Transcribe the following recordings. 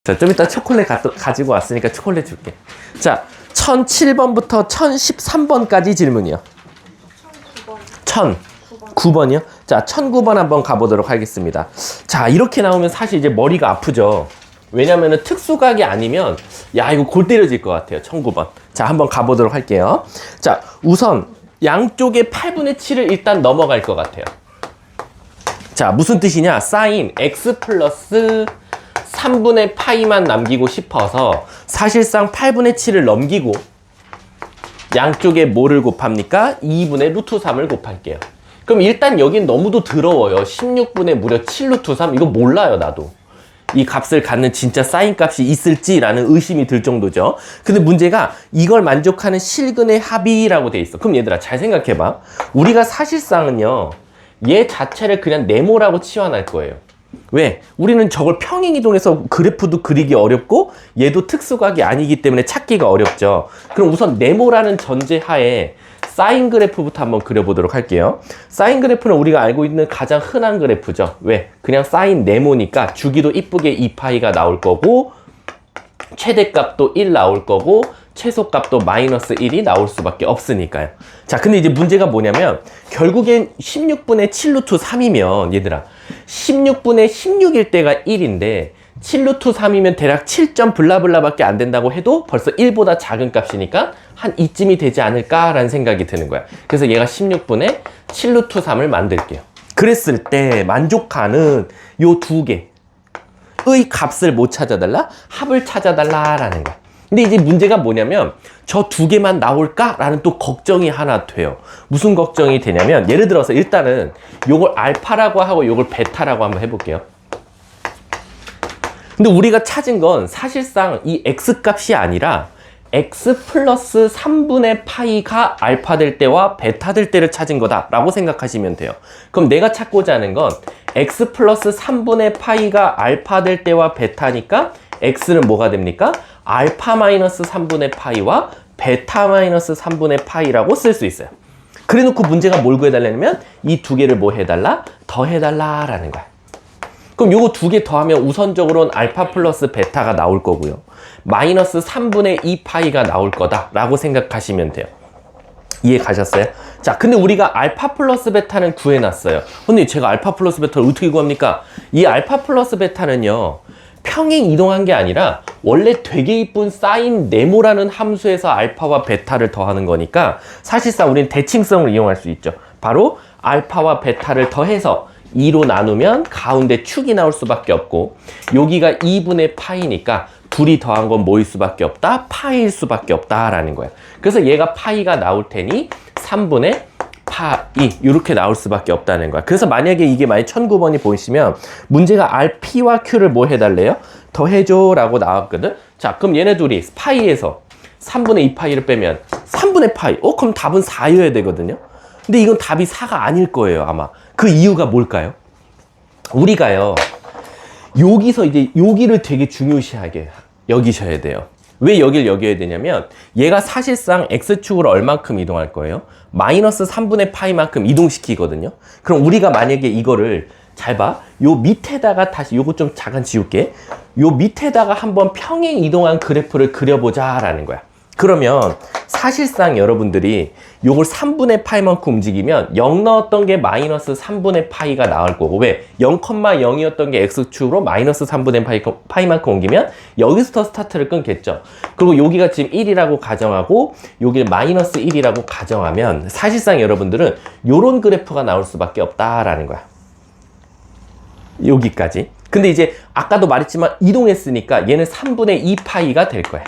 자, 좀 이따 초콜릿 가지고 왔으니까 초콜릿 줄게. 자, 1007번부터 1013번까지 질문이요. 1009번이요? 자, 1009번 한번 가보도록 하겠습니다. 자, 이렇게 나오면 사실 이제 머리가 아프죠. 왜냐면은 특수각이 아니면 야, 이거 골 때려질 것 같아요. 1009번. 자, 한번 가보도록 할게요. 자, 우선 양쪽의 8분의 7을 일단 넘어갈 것 같아요. 자, 무슨 뜻이냐? 사인 x 플러스 3분의 파이만 남기고 싶어서 사실상 8분의 7을 넘기고 양쪽에 뭐를 곱합니까? 2분의 루트 3을 곱할게요. 그럼 일단 여긴 너무도 더러워요. 16분의 무려 7 루트 3. 이거 몰라요, 나도. 이 값을 갖는 진짜 사인 값이 있을지라는 의심이 들 정도죠. 근데 문제가 이걸 만족하는 실근의 합이라고 돼 있어. 그럼 얘들아 잘 생각해봐. 우리가 사실상은요, 얘 자체를 그냥 네모라고 치환할 거예요. 왜? 우리는 저걸 평행이동해서 그래프도 그리기 어렵고 얘도 특수각이 아니기 때문에 찾기가 어렵죠. 그럼 우선 네모라는 전제하에 사인 그래프부터 한번 그려보도록 할게요. 사인 그래프는 우리가 알고 있는 가장 흔한 그래프죠. 왜? 그냥 사인 네모니까 주기도 이쁘게 2파이가 나올 거고 최대값도 1 나올 거고 최소값도 마이너스 1이 나올 수밖에 없으니까요. 자, 근데 이제 문제가 뭐냐면 결국엔 16분의 7 루트 3이면 얘들아 16분의 16일 때가 1인데 7 루트 3이면 대략 7점 블라블라 밖에 안 된다고 해도 벌써 1보다 작은 값이니까 한 이쯤이 되지 않을까라는 생각이 드는 거야. 그래서 얘가 16분의 7 루트 3을 만들게요. 그랬을 때 만족하는 요 두 개의 값을 못 찾아달라? 합을 찾아달라라는 거야. 근데 이제 문제가 뭐냐면 저 두 개만 나올까라는 또 걱정이 하나 돼요. 무슨 걱정이 되냐면 예를 들어서 일단은 요걸 알파라고 하고 요걸 베타라고 한번 해볼게요. 근데 우리가 찾은 건 사실상 이 x 값이 아니라 x 플러스 3분의 파이가 알파 될 때와 베타 될 때를 찾은 거다라고 생각하시면 돼요. 그럼 내가 찾고자 하는 건 x 플러스 3분의 파이가 알파 될 때와 베타니까 x는 뭐가 됩니까? 알파 마이너스 3분의 파이와 베타 마이너스 3분의 파이라고 쓸 수 있어요. 그래 놓고 문제가 뭘 구해달라냐면 이 두 개를 뭐 해달라? 더해달라라는 거야. 그럼 요거 두 개 더하면 우선적으로는 알파 플러스 베타가 나올 거고요. 마이너스 3분의 2 파이가 나올 거다라고 생각하시면 돼요. 이해 가셨어요? 자, 근데 우리가 알파 플러스 베타는 구해놨어요. 근데 제가 알파 플러스 베타를 어떻게 구합니까? 이 알파 플러스 베타는요, 평행 이동한 게 아니라 원래 되게 이쁜 사인 네모라는 함수에서 알파와 베타를 더하는 거니까 사실상 우리는 대칭성을 이용할 수 있죠. 바로 알파와 베타를 더해서 2로 나누면 가운데 축이 나올 수밖에 없고 여기가 2분의 파이니까 둘이 더한 건 뭐일 수밖에 없다? 파이일 수밖에 없다라는 거야. 그래서 얘가 파이가 나올 테니 3분의 파이 이렇게 나올 수밖에 없다는 거야. 그래서 만약에 이게 만약 1009번이 보이시면 문제가 RP와 Q를 뭐 해달래요? 더해줘 라고 나왔거든. 자, 그럼 얘네 둘이 파이에서 3분의 2파이를 빼면 3분의 파이. 그럼 답은 4여야 되거든요. 근데 이건 답이 4가 아닐 거예요, 아마. 그 이유가 뭘까요? 우리가요, 여기서 이제 여기를 되게 중요시하게 여기셔야 돼요. 왜 여길 여겨야 되냐면 얘가 사실상 x축으로 얼만큼 이동할 거예요? 마이너스 3분의 파이만큼 이동시키거든요. 그럼 우리가 만약에 이거를 잘 봐. 요 밑에다가 다시 요거 좀 잠깐 지울게. 요 밑에다가 한번 평행 이동한 그래프를 그려보자라는 거야. 그러면 사실상 여러분들이 요걸 3분의 파이만큼 움직이면 0 넣었던 게 마이너스 3분의 파이가 나올 거고 왜? 0,0이었던 게 x축으로 마이너스 3분의 파이만큼 옮기면 여기서부터 스타트를 끊겠죠. 그리고 여기가 지금 1이라고 가정하고 여기를 마이너스 1이라고 가정하면 사실상 여러분들은 요런 그래프가 나올 수밖에 없다라는 거야. 여기까지. 근데 이제 아까도 말했지만 이동했으니까 얘는 3분의 2 파이가 될 거야.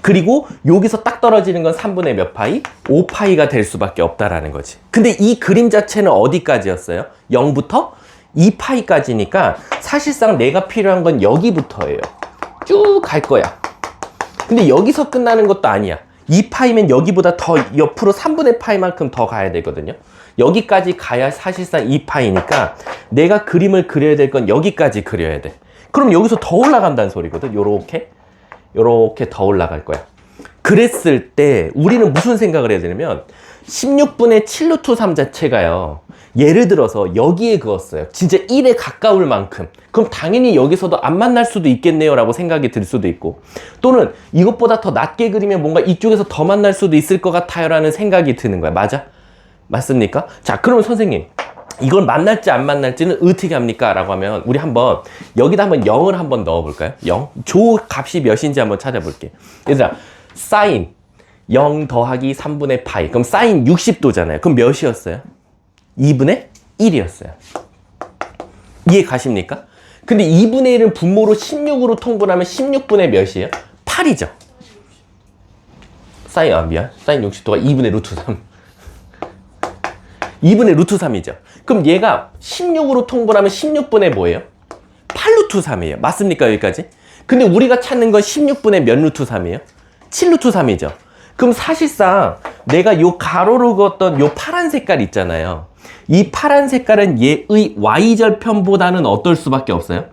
그리고 여기서 딱 떨어지는 건 3분의 몇 파이? 5파이가 될 수밖에 없다라는 거지. 근데 이 그림 자체는 어디까지였어요? 0부터 2파이까지니까 사실상 내가 필요한 건 여기부터예요. 쭉 갈 거야. 근데 여기서 끝나는 것도 아니야. 2파이면 여기보다 더 옆으로 3분의 파이만큼 더 가야 되거든요. 여기까지 가야 사실상 2파이니까 내가 그림을 그려야 될 건 여기까지 그려야 돼. 그럼 여기서 더 올라간다는 소리거든. 요렇게 더 올라갈 거야. 그랬을 때 우리는 무슨 생각을 해야 되냐면 16분의 7루트 3 자체가요. 예를 들어서 여기에 그었어요. 진짜 1에 가까울 만큼. 그럼 당연히 여기서도 안 만날 수도 있겠네요 라고 생각이 들 수도 있고, 또는 이것보다 더 낮게 그리면 뭔가 이쪽에서 더 만날 수도 있을 것 같아요 라는 생각이 드는 거야. 맞아? 맞습니까? 자, 그러면 선생님 이걸 만날지 안 만날지는 어떻게 합니까? 라고 하면 우리 한번 여기다 한번 0을 한번 넣어 볼까요? 0. 조 값이 몇인지 한번 찾아볼게. 얘들아, 사인 0 더하기 3분의 파이. 그럼 사인 60도잖아요. 그럼 몇이었어요? 2분의 1이었어요. 이해 가십니까? 근데 2분의 1은 분모로 16으로 통분하면 16분의 몇이에요? 8이죠. 미안. 사인 60도가 2분의 루트 3. 2분의 루트 3이죠. 그럼 얘가 16으로 통분하면 16분의 뭐예요? 8루트 3이에요. 맞습니까? 여기까지? 근데 우리가 찾는 건 16분의 몇 루트 3이에요? 7루트 3이죠. 그럼 사실상 내가 요 가로로 그었던 요 파란 색깔 있잖아요. 이 파란 색깔은 얘의 y절편보다는 어떨 수밖에 없어요?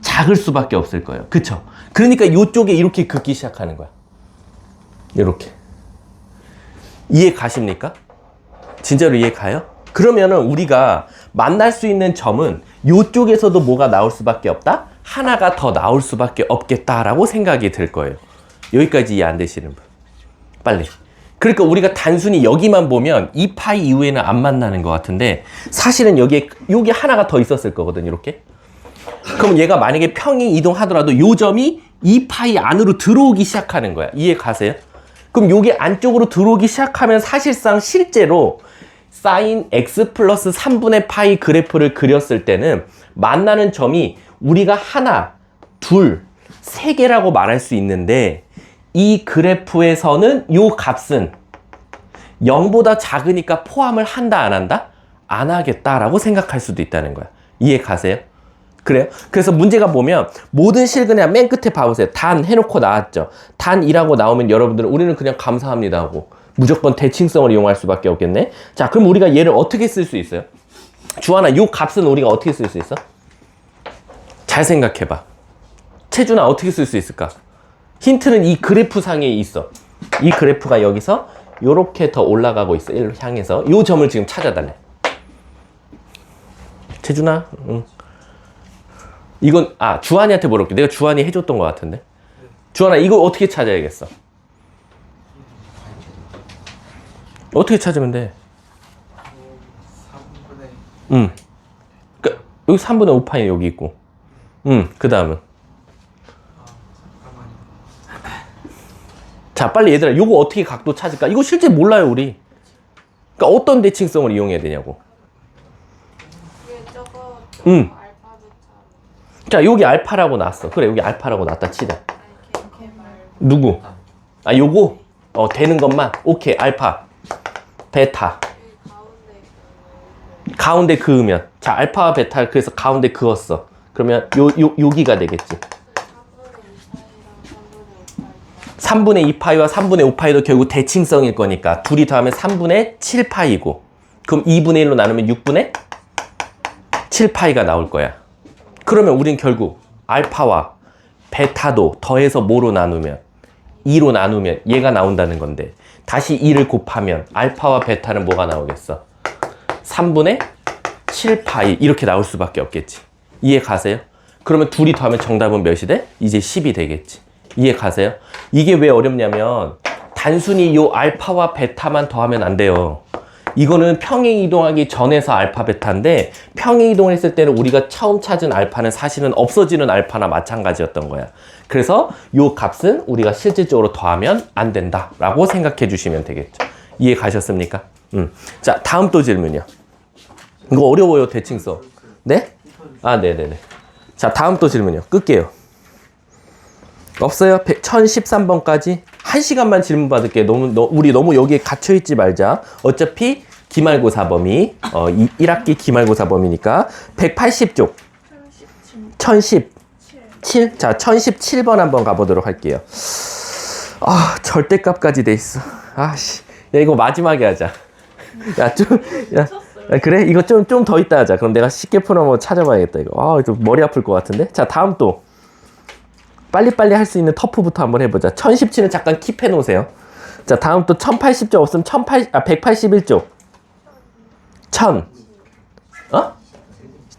작을 수밖에 없을 거예요. 그쵸? 그러니까 요쪽에 이렇게 긋기 시작하는 거야. 이렇게. 이해 가십니까? 진짜로 이해 가요? 그러면은 우리가 만날 수 있는 점은 요쪽에서도 뭐가 나올 수밖에 없다? 하나가 더 나올 수밖에 없겠다라고 생각이 들 거예요. 여기까지 이해 안 되시는 분? 빨리. 그러니까 우리가 단순히 여기만 보면 이 파이 이후에는 안 만나는 것 같은데 사실은 여기 하나가 더 있었을 거거든, 이렇게. 그럼 얘가 만약에 평행 이동하더라도 요 점이 이 파이 안으로 들어오기 시작하는 거야. 이해 가세요? 그럼 여기 안쪽으로 들어오기 시작하면 사실상 실제로 사인 x 플러스 3분의 파이 그래프를 그렸을 때는 만나는 점이 우리가 하나, 둘, 세 개라고 말할 수 있는데 이 그래프에서는 요 값은 0보다 작으니까 포함을 한다, 안 한다? 안 하겠다라고 생각할 수도 있다는 거야. 이해 가세요? 그래요? 그래서 문제가 보면 모든 실근에 맨 끝에 봐보세요. 단 해놓고 나왔죠. 단이라고 나오면 여러분들은 우리는 그냥 감사합니다 하고 무조건 대칭성을 이용할 수밖에 없겠네. 자, 그럼 우리가 얘를 어떻게 쓸 수 있어요? 주하나, 요 값은 우리가 어떻게 쓸 수 있어? 잘 생각해봐. 채준아, 어떻게 쓸 수 있을까? 힌트는 이 그래프 상에 있어. 이 그래프가 여기서 요렇게 더 올라가고 있어. 1로 향해서. 요 점을 지금 찾아달래. 채준아, 응. 이건, 주한이한테 물어볼게. 내가 주한이 해줬던 것 같은데. 주한아, 이거 어떻게 찾아야겠어? 어떻게 찾으면 돼? 3분의 그러니까 여기 3분의 5파이 여기 있고. 그 다음은. 자, 빨리 얘들아, 요거 어떻게 각도 찾을까? 이거 실제 몰라요, 우리. 그러니까 어떤 대칭성을 이용해야 되냐고. 자, 여기 알파라고 나왔어. 그래, 여기 알파라고 나왔다 치자. 누구? 요거? 되는 것만? 오케이, 알파. 베타. 가운데 그으면. 자, 알파와 베타를 그래서 가운데 그었어. 그러면 여기가 되겠지. 3분의 2파이와 3분의 5파이도 결국 대칭성일 거니까 둘이 더하면 3분의 7파이고, 그럼 2분의 1로 나누면 6분의 7파이가 나올 거야. 그러면 우린 결국 알파와 베타도 더해서 뭐로 나누면 2로 나누면 얘가 나온다는 건데, 다시 2를 곱하면 알파와 베타는 뭐가 나오겠어? 3분의 7파이 이렇게 나올 수밖에 없겠지. 이해 가세요? 그러면 둘이 더하면 정답은 몇이 돼? 이제 10이 되겠지. 이해 가세요? 이게 왜 어렵냐면 단순히 요 알파와 베타만 더하면 안 돼요. 이거는 평행 이동하기 전에서 알파 베타인데 평행 이동을 했을 때는 우리가 처음 찾은 알파는 사실은 없어지는 알파나 마찬가지였던 거야. 그래서 요 값은 우리가 실질적으로 더하면 안 된다라고 생각해 주시면 되겠죠. 이해 가셨습니까? 자, 다음 또 질문이요. 이거 어려워요, 대칭성. 네? 네네네. 자, 다음 또 질문이요. 끌게요. 없어요? 1013번까지? 1시간만 질문 받을게. 우리 너무 여기에 갇혀있지 말자. 어차피 기말고사 범위, 1학기 기말고사 범위니까 180쪽. 1017. 자, 1017번 한번 가보도록 할게요. 절대값까지 돼 있어. 야, 이거 마지막에 하자. 그래? 이거 좀 더 있다 하자. 그럼 내가 쉽게 풀어서 찾아봐야겠다, 이거. 좀 머리 아플 것 같은데? 자, 다음 또. 빨리빨리 할 수 있는 터프부터 한번 해보자. 1017은 잠깐 킵해 놓으세요. 자, 다음 또 1080쪽 없으면 181쪽. 1000.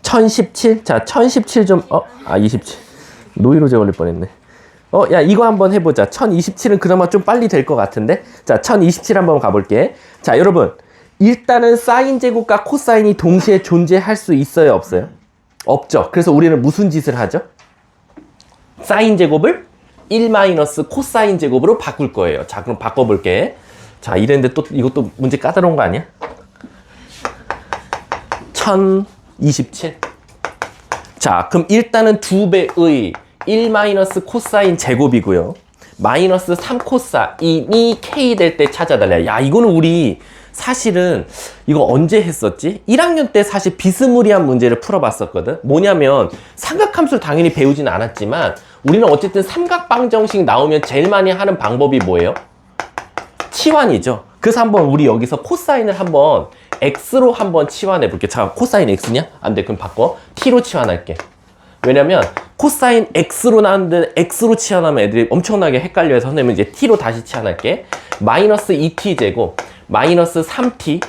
1017? 자, 1017 좀, 27. 노이로제 걸릴 뻔했네. 야, 이거 한번 해보자. 1027은 그나마 좀 빨리 될 것 같은데? 자, 1027 한번 가볼게. 자, 여러분. 일단은 사인 제곱과 코사인이 동시에 존재할 수 있어요, 없어요? 없죠. 그래서 우리는 무슨 짓을 하죠? 사인 제곱을 1 마이너스 코사인 제곱으로 바꿀 거예요. 자, 그럼 바꿔볼게. 자, 이랬는데 또 이것도 문제 까다로운 거 아니야? 1027. 자, 그럼 일단은 2배의 1 마이너스 코사인 제곱이고요. 마이너스 3 코사인이 k 될 때 찾아달래. 야, 이거는 우리 사실은 이거 언제 했었지? 1학년 때 사실 비스무리한 문제를 풀어봤었거든. 뭐냐면 삼각함수를 당연히 배우진 않았지만 우리는 어쨌든 삼각방정식 나오면 제일 많이 하는 방법이 뭐예요? 치환이죠. 그래서 한번 우리 여기서 코사인을 한번 x로 한번 치환해 볼게. 자, 코사인 x냐? 안 돼. 그럼 바꿔. t로 치환할게. 왜냐면 코사인 x로 나왔는데 x로 치환하면 애들이 엄청나게 헷갈려해서 선생님은 이제 t로 다시 치환할게. 마이너스 2t 제곱 마이너스 3t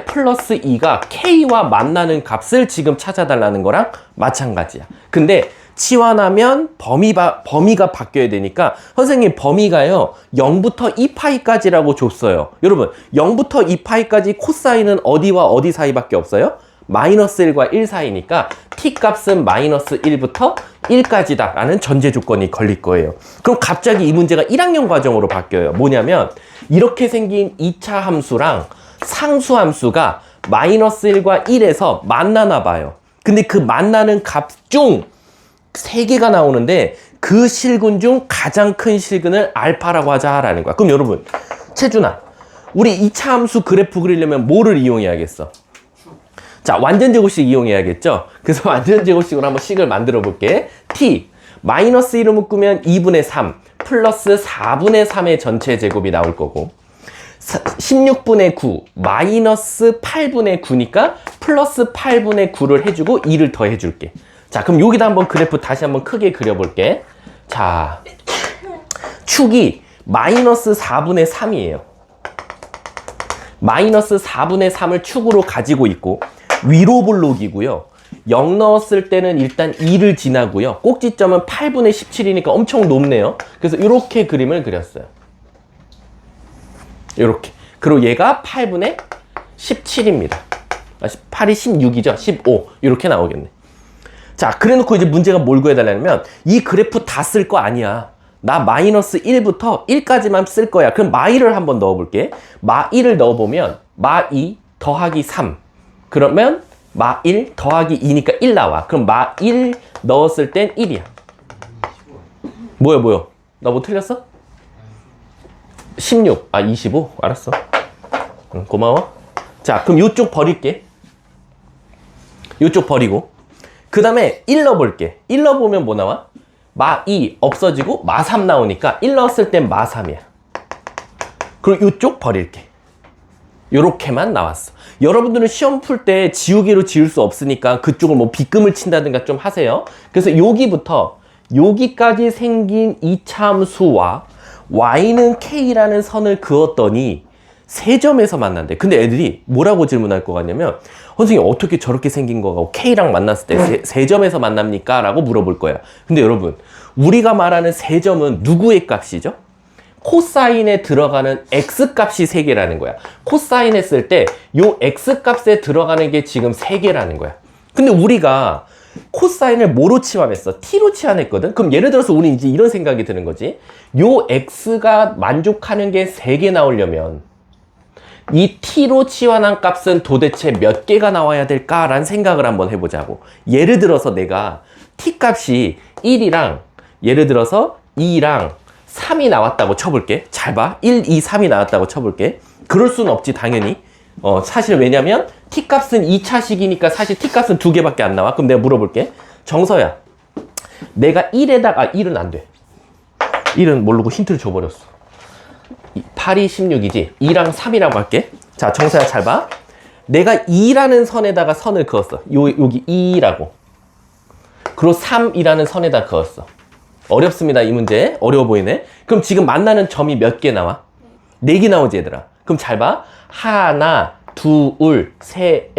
플러스 2가 k와 만나는 값을 지금 찾아달라는 거랑 마찬가지야. 근데 치환하면 범위가 바뀌어야 되니까 선생님 범위가요 0부터 2파이까지라고 줬어요. 여러분 0부터 2파이까지 코사인은 어디와 어디 사이밖에 없어요? 마이너스 1과 1 사이니까 t 값은 마이너스 1부터 1까지다 라는 전제 조건이 걸릴 거예요. 그럼 갑자기 이 문제가 1학년 과정으로 바뀌어요. 뭐냐면 이렇게 생긴 2차 함수랑 상수 함수가 마이너스 1과 1에서 만나나 봐요. 근데 그 만나는 값 중 3개가 나오는데 그 실근 중 가장 큰 실근을 알파라고 하자라는 거야. 그럼 여러분, 채준아, 우리 2차 함수 그래프 그리려면 뭐를 이용해야겠어? 자, 완전 제곱식 이용해야겠죠? 그래서 완전 제곱식으로 한번 식을 만들어 볼게. t, 마이너스 1을 묶으면 2분의 3, 플러스 4분의 3의 전체 제곱이 나올 거고 16분의 9, 마이너스 8분의 9니까 플러스 8분의 9를 해주고 2를 더 해줄게. 자, 그럼 여기다 한번 그래프 다시 한번 크게 그려볼게. 자, 축이 마이너스 4분의 3이에요. 마이너스 4분의 3을 축으로 가지고 있고 위로 볼록이고요. 0 넣었을 때는 일단 2를 지나고요. 꼭지점은 8분의 17이니까 엄청 높네요. 그래서 이렇게 그림을 그렸어요. 이렇게. 그리고 얘가 8분의 17입니다. 8이 16이죠. 15. 이렇게 나오겠네. 자, 그래 놓고 이제 문제가 뭘 구해달라면 이 그래프 다 쓸 거 아니야. 나 마이너스 1부터 1까지만 쓸 거야. 그럼 마1을 한번 넣어볼게. 마1을 넣어보면 마2 더하기 3. 그러면 마1 더하기 2니까 1 나와. 그럼 마1 넣었을 땐 1이야. 뭐야? 나 뭐 틀렸어? 16. 25. 알았어. 응, 고마워. 자, 그럼 이쪽 버릴게. 이쪽 버리고 그 다음에 1 넣어볼게. 1 넣어보면 뭐 나와? 마2 없어지고 마3 나오니까 1 넣었을 땐 마3이야. 그리고 이쪽 버릴게. 요렇게만 나왔어. 여러분들은 시험 풀 때 지우개로 지울 수 없으니까 그쪽을 뭐 빗금을 친다든가 좀 하세요. 그래서 여기부터 여기까지 생긴 이참수와 y는 k라는 선을 그었더니 세 점에서 만난대. 근데 애들이 뭐라고 질문할 것 같냐면 선생님 어떻게 저렇게 생긴 거가 k랑 만났을 때 세 점에서 만납니까? 라고 물어볼 거야. 근데 여러분 우리가 말하는 세 점은 누구의 값이죠? 코사인에 들어가는 x값이 3개라는 거야. 코사인 했을 때 요 x값에 들어가는 게 지금 3개라는 거야. 근데 우리가 코사인을 뭐로 치환했어? t로 치환했거든? 그럼 예를 들어서 우리 이제 이런 생각이 드는 거지. 요 x가 만족하는 게 3개 나오려면 이 t로 치환한 값은 도대체 몇 개가 나와야 될까라는 생각을 한번 해보자고. 예를 들어서 내가 t 값이 1이랑 예를 들어서 2랑 3이 나왔다고 쳐볼게. 잘 봐. 1, 2, 3이 나왔다고 쳐볼게. 그럴 수는 없지 당연히. 사실 왜냐면 t값은 2차식이니까 사실 t값은 2개밖에 안 나와. 그럼 내가 물어볼게. 정서야, 내가 1에다가 1은 안 돼. 1은 모르고 힌트를 줘버렸어. 8이 16이지. 2랑 3이라고 할게. 자, 정서야 잘 봐. 내가 2라는 선에다가 선을 그었어. 여기 2라고. 그리고 3이라는 선에다 그었어. 어렵습니다. 이 문제. 어려워 보이네. 그럼 지금 만나는 점이 몇 개 나와? 4개 나오지 얘들아. 그럼 잘 봐. 하나, 둘, 셋,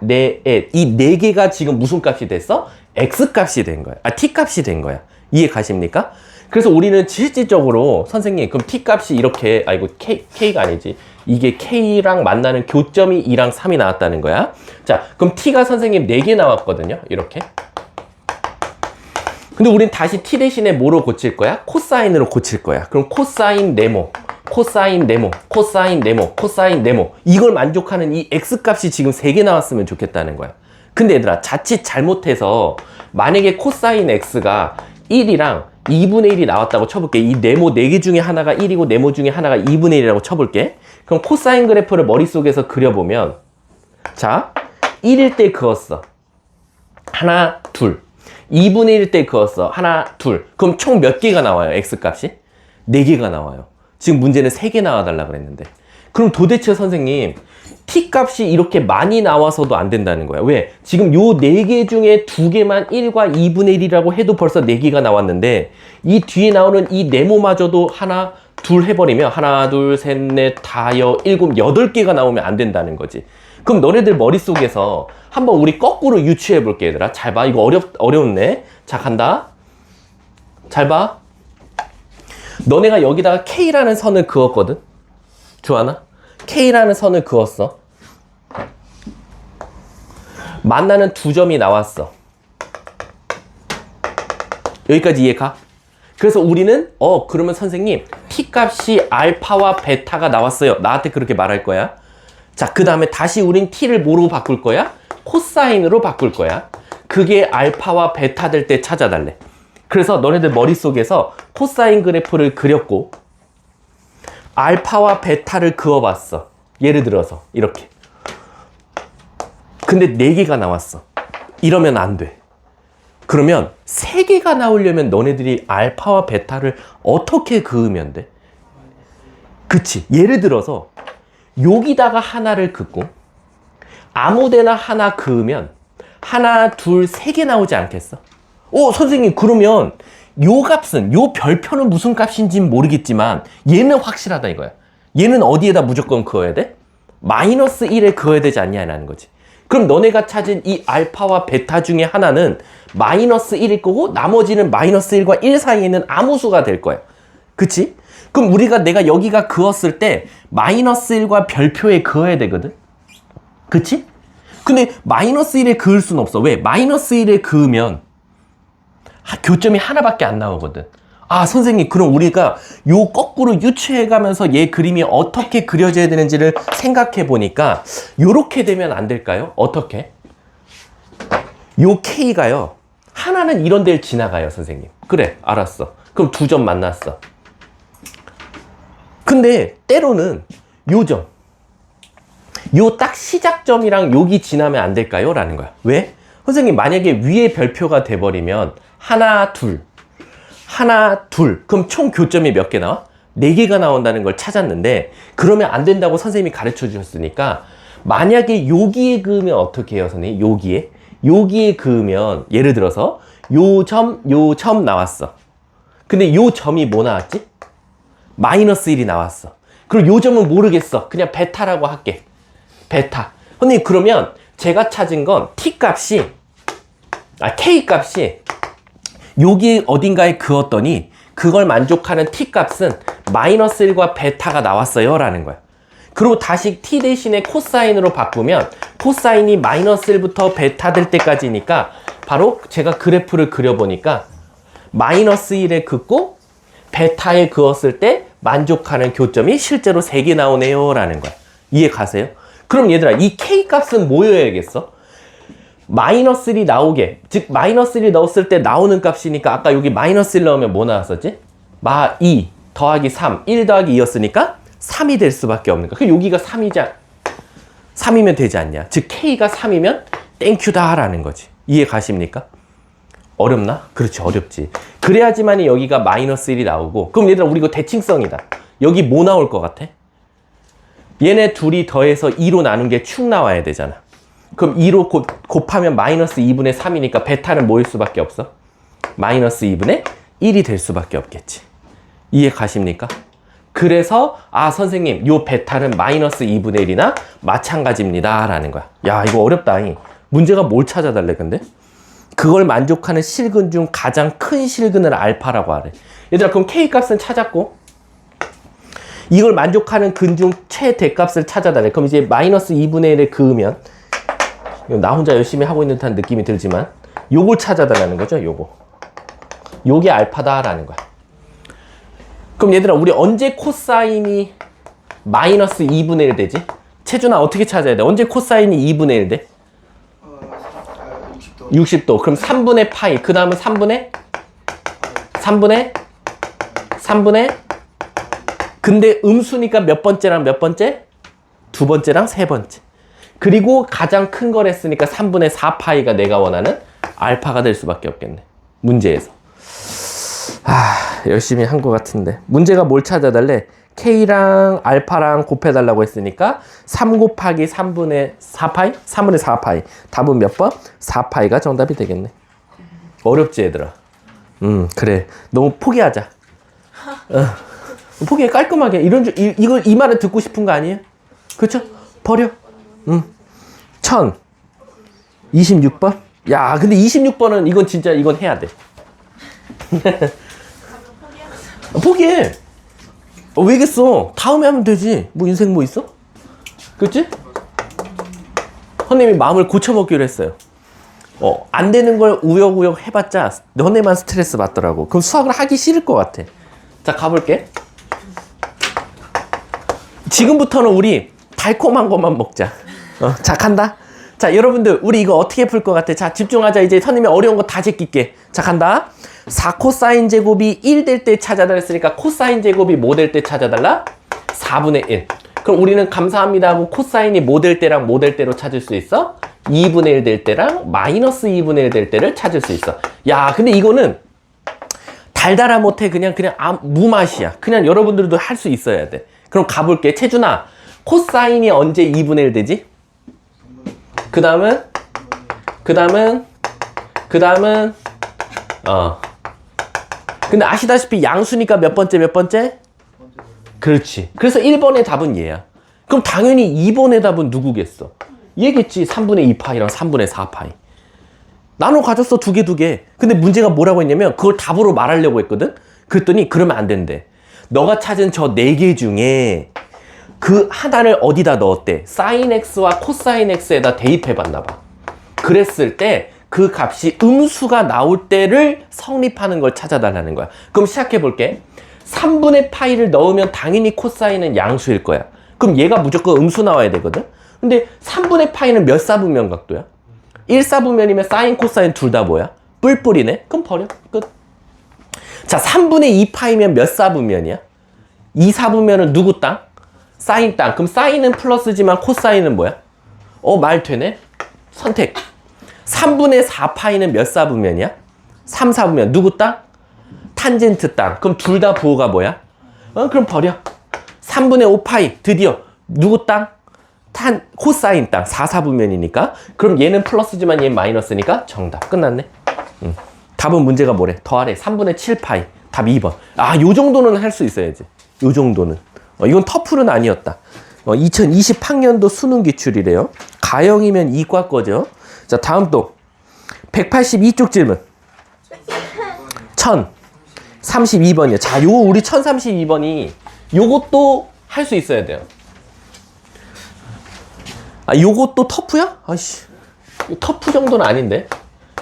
넷. 이 4개가 지금 무슨 값이 됐어? X값이 된 거야. T값이 된 거야. 이해 가십니까? 그래서 우리는 실질적으로 선생님 그럼 T값이 이렇게 이거 K가 아니지. 이게 K랑 만나는 교점이 2랑 3이 나왔다는 거야. 자, 그럼 T가 선생님 4개 나왔거든요. 이렇게. 근데 우린 다시 T 대신에 뭐로 고칠 거야? 코사인으로 고칠 거야. 그럼 코사인 네모, 코사인 네모, 코사인 네모, 코사인 네모. 이걸 만족하는 이 X값이 지금 3개 나왔으면 좋겠다는 거야. 근데 얘들아, 자칫 잘못해서 만약에 코사인 X가 1이랑 2분의 1이 나왔다고 쳐볼게. 이 네모 4개 중에 하나가 1이고 네모 중에 하나가 2분의 1이라고 쳐볼게. 그럼 코사인 그래프를 머릿속에서 그려보면 자, 1일 때 그었어. 하나, 둘. 2분의 1일 때 그었어. 하나, 둘. 그럼 총 몇 개가 나와요? X값이? 4개가 나와요. 지금 문제는 3개 나와달라 그랬는데. 그럼 도대체 선생님 T값이 이렇게 많이 나와서도 안 된다는 거야. 왜? 지금 요 4개 중에 2개만 1과 2분의 1이라고 해도 벌써 4개가 나왔는데 이 뒤에 나오는 이 네모마저도 하나, 둘 해버리면 하나, 둘, 셋, 넷, 다여, 일곱, 8개가 나오면 안 된다는 거지. 그럼 너네들 머릿속에서 한번 우리 거꾸로 유추해 볼게 얘들아. 잘 봐. 이거 어렵네. 자, 간다. 잘 봐. 너네가 여기다가 K라는 선을 그었거든. 주하나? K라는 선을 그었어. 만나는 2점이 나왔어. 여기까지 이해가? 그래서 우리는 그러면 선생님 T값이 알파와 베타가 나왔어요. 나한테 그렇게 말할 거야. 자, 그 다음에 다시 우린 T를 뭐로 바꿀 거야? 코사인으로 바꿀 거야. 그게 알파와 베타 될 때 찾아달래. 그래서 너네들 머릿속에서 코사인 그래프를 그렸고 알파와 베타를 그어봤어. 예를 들어서 이렇게. 근데 4개가 나왔어. 이러면 안 돼. 그러면 3개가 나오려면 너네들이 알파와 베타를 어떻게 그으면 돼? 그치. 예를 들어서 여기다가 하나를 긋고 아무데나 하나 그으면 하나, 둘, 3개 나오지 않겠어? 선생님 그러면 요 값은, 요 별표는 무슨 값인지는 모르겠지만 얘는 확실하다 이거야. 얘는 어디에다 무조건 그어야 돼? 마이너스 1에 그어야 되지 않냐라는 거지. 그럼 너네가 찾은 이 알파와 베타 중에 하나는 마이너스 1일 거고 나머지는 마이너스 1과 1 사이에 있는 아무 수가 될 거야. 그치? 그럼 내가 여기가 그었을 때 마이너스 1과 별표에 그어야 되거든? 그치? 근데 마이너스 1에 그을 수는 없어. 왜? 마이너스 1에 그으면 교점이 하나밖에 안 나오거든. 선생님 그럼 우리가 요 거꾸로 유추해가면서 얘 그림이 어떻게 그려져야 되는지를 생각해 보니까 요렇게 되면 안 될까요? 어떻게? 요 K가요 하나는 이런 데를 지나가요 선생님. 그래 알았어. 그럼 2점 만났어. 근데 때로는 요 점, 요 딱 시작점이랑 여기 지나면 안 될까요? 라는 거야. 왜? 선생님 만약에 위에 별표가 돼버리면 하나, 둘, 하나, 둘. 그럼 총 교점이 몇 개 나와? 4개가 나온다는 걸 찾았는데 그러면 안 된다고 선생님이 가르쳐 주셨으니까 만약에 여기에 그으면 어떻게 해요 선생님? 여기에 그으면 예를 들어서 요 점 나왔어. 근데 요 점이 뭐 나왔지? 마이너스 1이 나왔어. 그럼 요 점은 모르겠어. 그냥 베타라고 할게. 베타. 선생님 그러면 제가 찾은 건 T값이 K값이 여기 어딘가에 그었더니 그걸 만족하는 T값은 마이너스 1과 베타가 나왔어요 라는 거야. 그리고 다시 T 대신에 코사인으로 바꾸면 코사인이 마이너스 1부터 베타 될 때까지니까 바로 제가 그래프를 그려보니까 마이너스 1에 긋고 베타에 그었을 때 만족하는 교점이 실제로 3개 나오네요 라는 거야. 이해 가세요? 그럼 얘들아 이 K값은 뭐여야겠어? 마이너스 1이 나오게, 즉 마이너스 1이 넣었을 때 나오는 값이니까 아까 여기 마이너스 1 넣으면 뭐 나왔었지? 2 더하기 3, 1 더하기 2였으니까 3이 될 수밖에 없는 거야. 그럼 여기가 3이면 되지 않냐? 즉 K가 3이면 땡큐다 라는 거지. 이해 가십니까? 어렵나? 그렇지 어렵지. 그래야지만 여기가 마이너스 1이 나오고. 그럼 얘들아 우리 이거 대칭성이다. 여기 뭐 나올 것 같아? 얘네 둘이 더해서 2로 나눈 게 축 나와야 되잖아. 그럼 2로 곱하면 마이너스 2분의 3이니까 베타는 뭐일 수밖에 없어? 마이너스 2분의 1이 될 수밖에 없겠지. 이해 가십니까? 그래서 선생님 요 베타는 마이너스 2분의 1이나 마찬가지입니다 라는 거야. 야, 이거 어렵다. 문제가 뭘 찾아달래 근데? 그걸 만족하는 실근 중 가장 큰 실근을 알파라고 하래. 얘들아, 그럼 K 값은 찾았고 이걸 만족하는 근 중 최대값을 찾아달래. 그럼 이제 마이너스 2분의 1에 그으면, 나 혼자 열심히 하고 있는 듯한 느낌이 들지만 요걸 찾아달라는 거죠. 요게 알파다라는 거야. 그럼 얘들아, 우리 언제 코사인이 마이너스 2분의 1 되지? 채준아, 어떻게 찾아야 돼? 언제 코사인이 2분의 1 돼? 60도. 60도. 그럼 3분의 파이. 그 다음은 3분의 근데 음수니까 몇 번째랑 몇 번째? 두 번째랑 세 번째. 그리고 가장 큰 걸 했으니까 3분의 4파이가 내가 원하는 알파가 될 수밖에 없겠네. 문제에서. 열심히 한 것 같은데. 문제가 뭘 찾아달래? K랑 알파랑 곱해달라고 했으니까 3 곱하기 3분의 4파이? 3분의 4파이. 답은 몇 번? 4파이가 정답이 되겠네. 어렵지 얘들아? 그래. 너무 포기하자. 포기해. 깔끔하게. 이 말을 듣고 싶은 거 아니에요? 그쵸? 버려. 1026번? 야, 근데 26번은 이건 진짜 이건 해야 돼. 포기해. 왜겠어? 다음에 하면 되지. 뭐 인생 뭐 있어? 그치? 선생님이 마음을 고쳐먹기로 했어요. 안 되는 걸 우여우여 해봤자 너네만 스트레스 받더라고. 그럼 수학을 하기 싫을 것 같아. 자, 가볼게. 지금부터는 우리 달콤한 것만 먹자. 자, 간다. 자, 여러분들 우리 이거 어떻게 풀 것 같아? 자, 집중하자. 이제 선생님이 어려운 거 다 제낄게. 자, 간다. 4코사인 제곱이 1 될 때 찾아달라 했으니까 코사인 제곱이 뭐 될 때 찾아달라? 4분의 1. 그럼 우리는 감사합니다 하고 코사인이 뭐 될 때랑 뭐 될 때로 찾을 수 있어? 2분의 1 될 때랑 마이너스 2분의 1 될 때를 찾을 수 있어. 야, 근데 이거는 달달하 못해. 그냥 무맛이야. 그냥 여러분들도 할 수 있어야 돼. 그럼 가볼게. 채준아, 코사인이 언제 2분의 1 되지? 그 다음은 근데 아시다시피 양수니까 몇 번째? 그렇지. 그래서 1번의 답은 얘야. 그럼 당연히 2번의 답은 누구겠어? 얘겠지. 3분의 2파이랑 3분의 4파이. 나눠 가졌어. 두 개. 근데 문제가 뭐라고 했냐면 그걸 답으로 말하려고 했거든? 그랬더니 그러면 안 된대. 너가 찾은 저 4개 중에 그 하나를 어디다 넣었대? 사인 x와 코사인 x에다 대입해 봤나 봐. 그랬을 때 그 값이 음수가 나올 때를 성립하는 걸 찾아달라는 거야. 그럼 시작해 볼게. 3분의 파이를 넣으면 당연히 코사인은 양수일 거야. 그럼 얘가 무조건 음수 나와야 되거든? 근데 3분의 파이는 몇 사분면 각도야? 1사분면이면 사인 코사인 둘 다 뭐야? 뿔뿔이네? 그럼 버려. 끝. 자, 3분의 2파이면 몇 사분면이야? 2사분면은 누구 땅? 사인 땅. 그럼 사인은 플러스지만 코사인은 뭐야? 말 되네? 선택. 3분의 4파이는 몇 사분면이야? 3사분면. 누구 땅? 탄젠트 땅. 그럼 둘 다 부호가 뭐야? 그럼 버려. 3분의 5파이. 드디어 누구 땅? 코사인 땅. 4사분면이니까. 그럼 얘는 플러스지만 얘는 마이너스니까 정답. 끝났네. 답은 문제가 뭐래? 더하래. 3분의 7파이. 답 2번. 요 정도는 할 수 있어야지. 요 정도는. 이건 터플은 아니었다. 2020학년도 수능 기출이래요. 가형이면 이과 거죠. 자, 다음 또 182쪽 질문. 1032번이요. 자, 요거 우리 1032번이 요것도 할 수 있어야 돼요. 요것도 터프야? 아이씨. 터프 정도는 아닌데.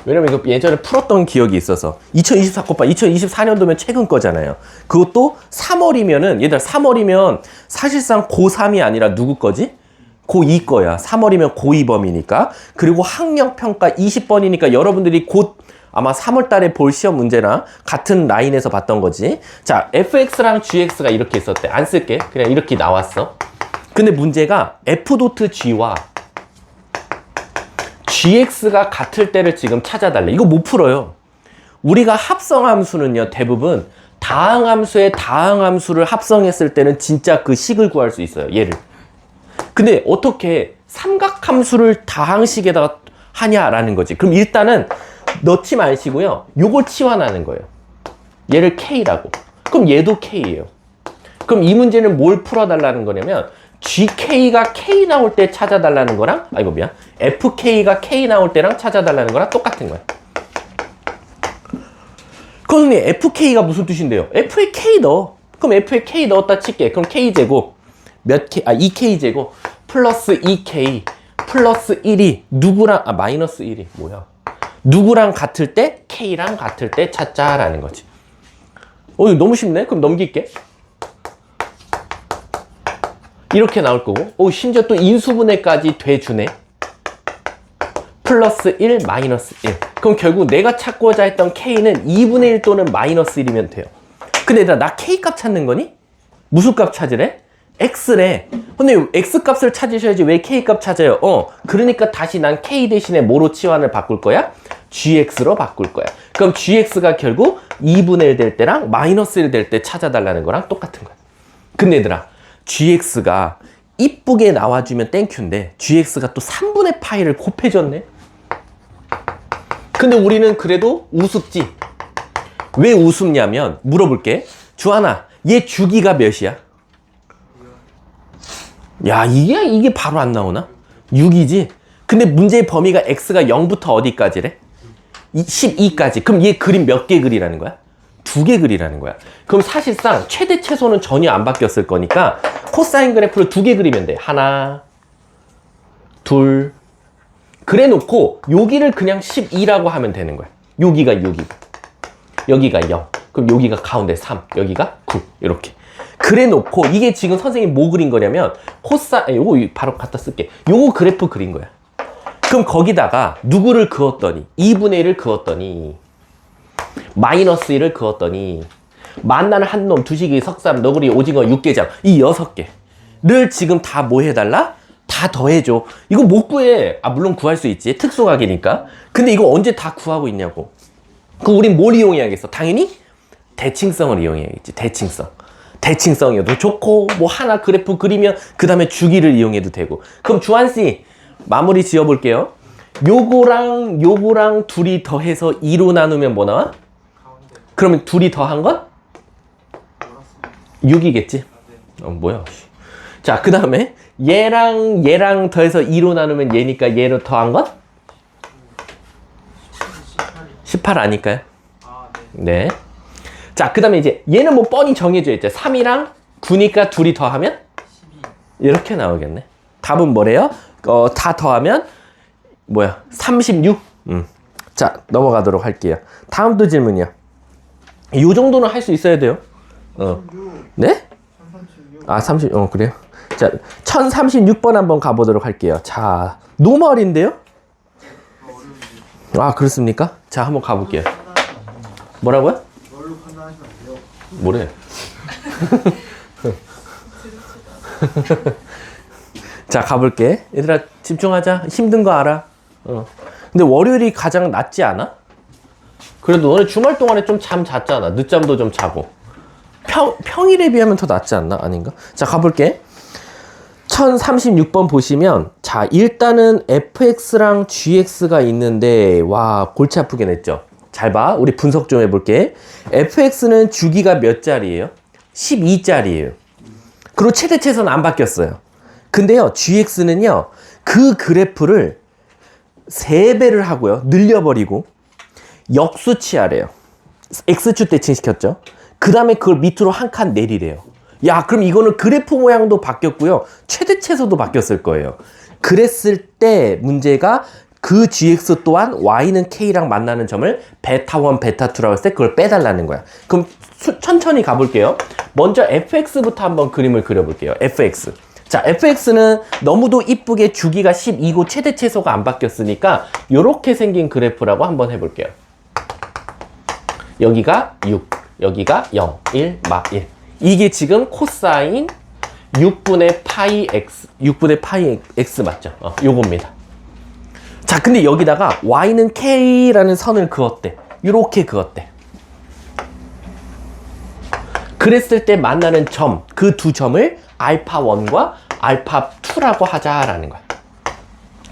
왜냐면 이거 예전에 풀었던 기억이 있어서. 2024년도면 최근 거잖아요. 그것도 3월이면은, 얘들아 3월이면 사실상 고3이 아니라 누구 거지? 고2 거야. 3월이면 고2 범위니까. 그리고 학력평가 20번이니까 여러분들이 곧 아마 3월 달에 볼 시험 문제나 같은 라인에서 봤던 거지. 자, fx랑 gx가 이렇게 있었대. 안 쓸게. 그냥 이렇게 나왔어. 근데 문제가 f.g와 gx가 같을 때를 지금 찾아달래. 이거 못 풀어요. 우리가 합성함수는요, 대부분 다항함수의 다항함수를 합성했을 때는 진짜 그 식을 구할 수 있어요. 얘를. 근데 어떻게 삼각함수를 다항식에다가 하냐라는 거지. 그럼 일단은 넣지 마시고요. 요걸 치환하는 거예요. 얘를 K라고. 그럼 얘도 K예요. 그럼 이 문제는 뭘 풀어달라는 거냐면 GK가 K 나올 때 찾아달라는 거랑 이거 미안. FK가 K 나올 때랑 찾아달라는 거랑 똑같은 거야. 그럼 선생님 FK가 무슨 뜻인데요? F에 K 넣어. 그럼 F에 K 넣었다 칠게. 그럼 K제곱 몇 K? 2K제곱 플러스 2K 플러스 1이 누구랑 마이너스 1이 뭐야? 누구랑 같을 때 K랑 같을 때 찾자라는 거지. 이거 너무 쉽네? 그럼 넘길게. 이렇게 나올 거고 심지어 또 인수분해까지 돼주네. 플러스 1 마이너스 1. 그럼 결국 내가 찾고자 했던 K는 2분의 1 또는 마이너스 1이면 돼요. 근데 얘들아 나 K 값 찾는 거니? 무슨 값 찾으래? X래. 근데 X 값을 찾으셔야지 왜 K 값 찾아요? 그러니까 다시 난 K 대신에 뭐로 치환을 바꿀 거야? GX로 바꿀 거야. 그럼 GX가 결국 2분의 1 될 때랑 마이너스 1 될 때 찾아달라는 거랑 똑같은 거야. 근데 얘들아 GX가 이쁘게 나와주면 땡큐인데 GX가 또 3분의 파이를 곱해줬네. 근데 우리는 그래도 우습지. 왜 우습냐면 물어볼게. 주하나 얘 주기가 몇이야? 야 이게 바로 안 나오나? 6이지. 근데 문제의 범위가 x가 0부터 어디까지래? 12까지. 그럼 얘 그림 몇 개 그리라는 거야? 2개 그리라는 거야. 그럼 사실상 최대 최소는 전혀 안 바뀌었을 거니까 코사인 그래프를 2개 그리면 돼. 하나, 둘. 그래 놓고 여기를 그냥 12라고 하면 되는 거야. 여기가 6이고 여기가 0. 그럼 여기가 가운데 3. 여기가 9. 이렇게. 그래 놓고 이게 지금 선생님이 뭐 그린 거냐면 요거 바로 갖다 쓸게. 요거 그래프 그린 거야. 그럼 거기다가 누구를 그었더니 2분의 1을 그었더니 마이너스 1을 그었더니 만나는 한 놈, 두식이, 석삼, 너구리, 오징어, 육개장 이 6개를 지금 다 뭐 해달라? 다 더해줘. 이거 못 구해. 물론 구할 수 있지. 특수각이니까. 근데 이거 언제 다 구하고 있냐고. 그럼 우린 뭘 이용해야겠어? 당연히 대칭성을 이용해야겠지. 대칭성이어도 좋고 뭐 하나 그래프 그리면 그 다음에 주기를 이용해도 되고. 그럼 주한씨 마무리 지어볼게요. 요거랑 둘이 더해서 2로 나누면 뭐 나와? 그러면 둘이 더한 건? 6이겠지? 뭐야. 자, 그 다음에 얘랑 더해서 2로 나누면 얘니까 얘로 더한 건? 18 아닐까요? 네. 자, 그 다음에 이제 얘는 뭐 뻔히 정해져 있죠. 3이랑 9니까 둘이 더하면? 12. 이렇게 나오겠네. 답은 뭐래요? 다 더하면 뭐야? 36? 자, 넘어가도록 할게요. 다음 또 질문이요. 이 정도는 할 수 있어야 돼요. 네? 36. 그래요? 자, 1036번 한번 가보도록 할게요. 자, 너무 어린데요? 그렇습니까? 자, 한번 가볼게요. 뭐라고요? 뭘로 판단하시면 안 돼요? 뭐래? 자, 가볼게. 얘들아, 집중하자. 힘든 거 알아. 근데 월요일이 가장 낫지 않아? 그래도 너네 주말 동안에 좀 잠 잤잖아. 늦잠도 좀 자고. 평일에 비하면 더 낫지 않나? 아닌가? 자, 가볼게. 1036번 보시면, 자, 일단은 fx랑 gx가 있는데, 와, 골치 아프게 냈죠? 잘 봐. 우리 분석 좀 해볼게. fx는 주기가 몇 자리예요? 12자리예요. 그리고 최대 최소는 안 바뀌었어요. 근데요, gx는요, 그 그래프를 3배를 하고요, 늘려버리고, 역수치하래요. x축 대칭시켰죠? 그 다음에 그걸 밑으로 한 칸 내리래요. 야, 그럼 이거는 그래프 모양도 바뀌었고요, 최대 최소도 바뀌었을 거예요. 그랬을 때 문제가 그 gx 또한 y는 k랑 만나는 점을 베타1, 베타2라고 했을 때 그걸 빼달라는 거야. 그럼 천천히 가볼게요. 먼저 fx부터 한번 그림을 그려볼게요. fx. 자, fx는 너무도 이쁘게 주기가 12고 최대 최소가 안 바뀌었으니까 이렇게 생긴 그래프라고 한번 해볼게요. 여기가 6, 여기가 0, 1, 막 1. 이게 지금 코사인 6분의 파이 x 맞죠? 요겁니다. 자, 근데 여기다가 y는 k라는 선을 그었대. 이렇게 그었대. 그랬을 때 만나는 점, 그 두 점을 알파1과 알파2라고 하자라는 거야.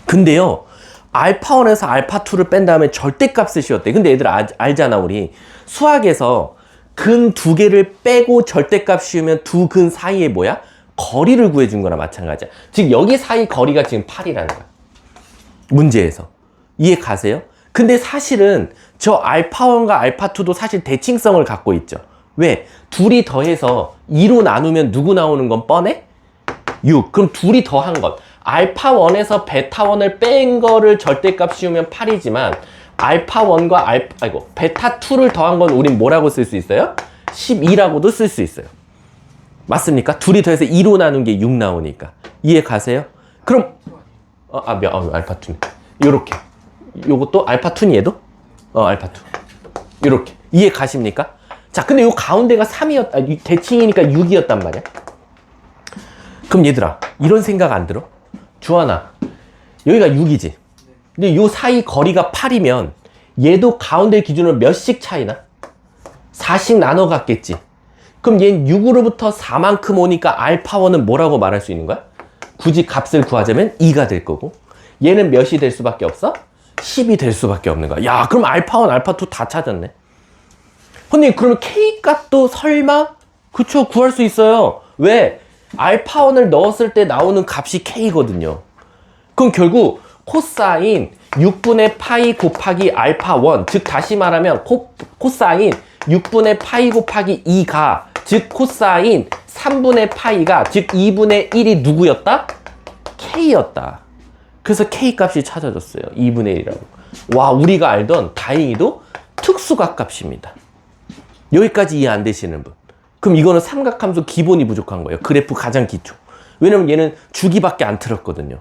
근데요, 알파1에서 알파2를 뺀 다음에 절대값을 씌웠대. 근데 얘들 알잖아, 우리. 수학에서 근 두 개를 빼고 절대값 씌우면 두 근 사이에 뭐야? 거리를 구해준 거나 마찬가지야. 즉 여기 사이 거리가 지금 8이라는 거야. 문제에서. 이해 가세요? 근데 사실은 저 알파1과 알파2도 사실 대칭성을 갖고 있죠. 왜? 둘이 더해서 2로 나누면 누구 나오는 건 뻔해? 6. 그럼 둘이 더한 것. 알파1에서 베타1을 뺀 거를 절대값 씌우면 8이지만 알파1과 베타2를 더한 건 우린 뭐라고 쓸 수 있어요? 12라고도 쓸 수 있어요. 맞습니까? 둘이 더해서 2로 나눈 게 6 나오니까. 이해 가세요? 그럼 알파2네. 요렇게. 요것도 알파2니 얘도? 알파2. 요렇게. 이해 가십니까? 자, 근데 요 가운데가 3이었, 대칭이니까 6이었단 말이야. 그럼 얘들아, 이런 생각 안 들어? 주하나, 여기가 6이지. 근데 요 사이 거리가 8이면 얘도 가운데 기준으로 몇씩 차이나? 4씩 나눠 갔겠지. 그럼 얘는 6으로부터 4만큼 오니까 알파1은 뭐라고 말할 수 있는 거야? 굳이 값을 구하자면 2가 될 거고, 얘는 몇이 될 수밖에 없어? 10이 될 수밖에 없는 거야. 야, 그럼 알파1, 알파2 다 찾았네. 근데 그러면 K 값도 설마? 그쵸, 구할 수 있어요. 왜? 알파1을 넣었을 때 나오는 값이 K거든요. 그럼 결국 코사인 6분의 파이 곱하기 알파1, 즉 다시 말하면 코사인 6분의 파이 곱하기 2가, 즉 코사인 3분의 파이가, 즉 2분의 1이 누구였다? K였다. 그래서 K 값이 찾아졌어요. 2분의 1이라고. 와, 우리가 알던 다행히도 특수각 값입니다. 여기까지 이해 안 되시는 분. 그럼 이거는 삼각함수 기본이 부족한 거예요. 그래프 가장 기초. 왜냐면 얘는 주기밖에 안 틀었거든요.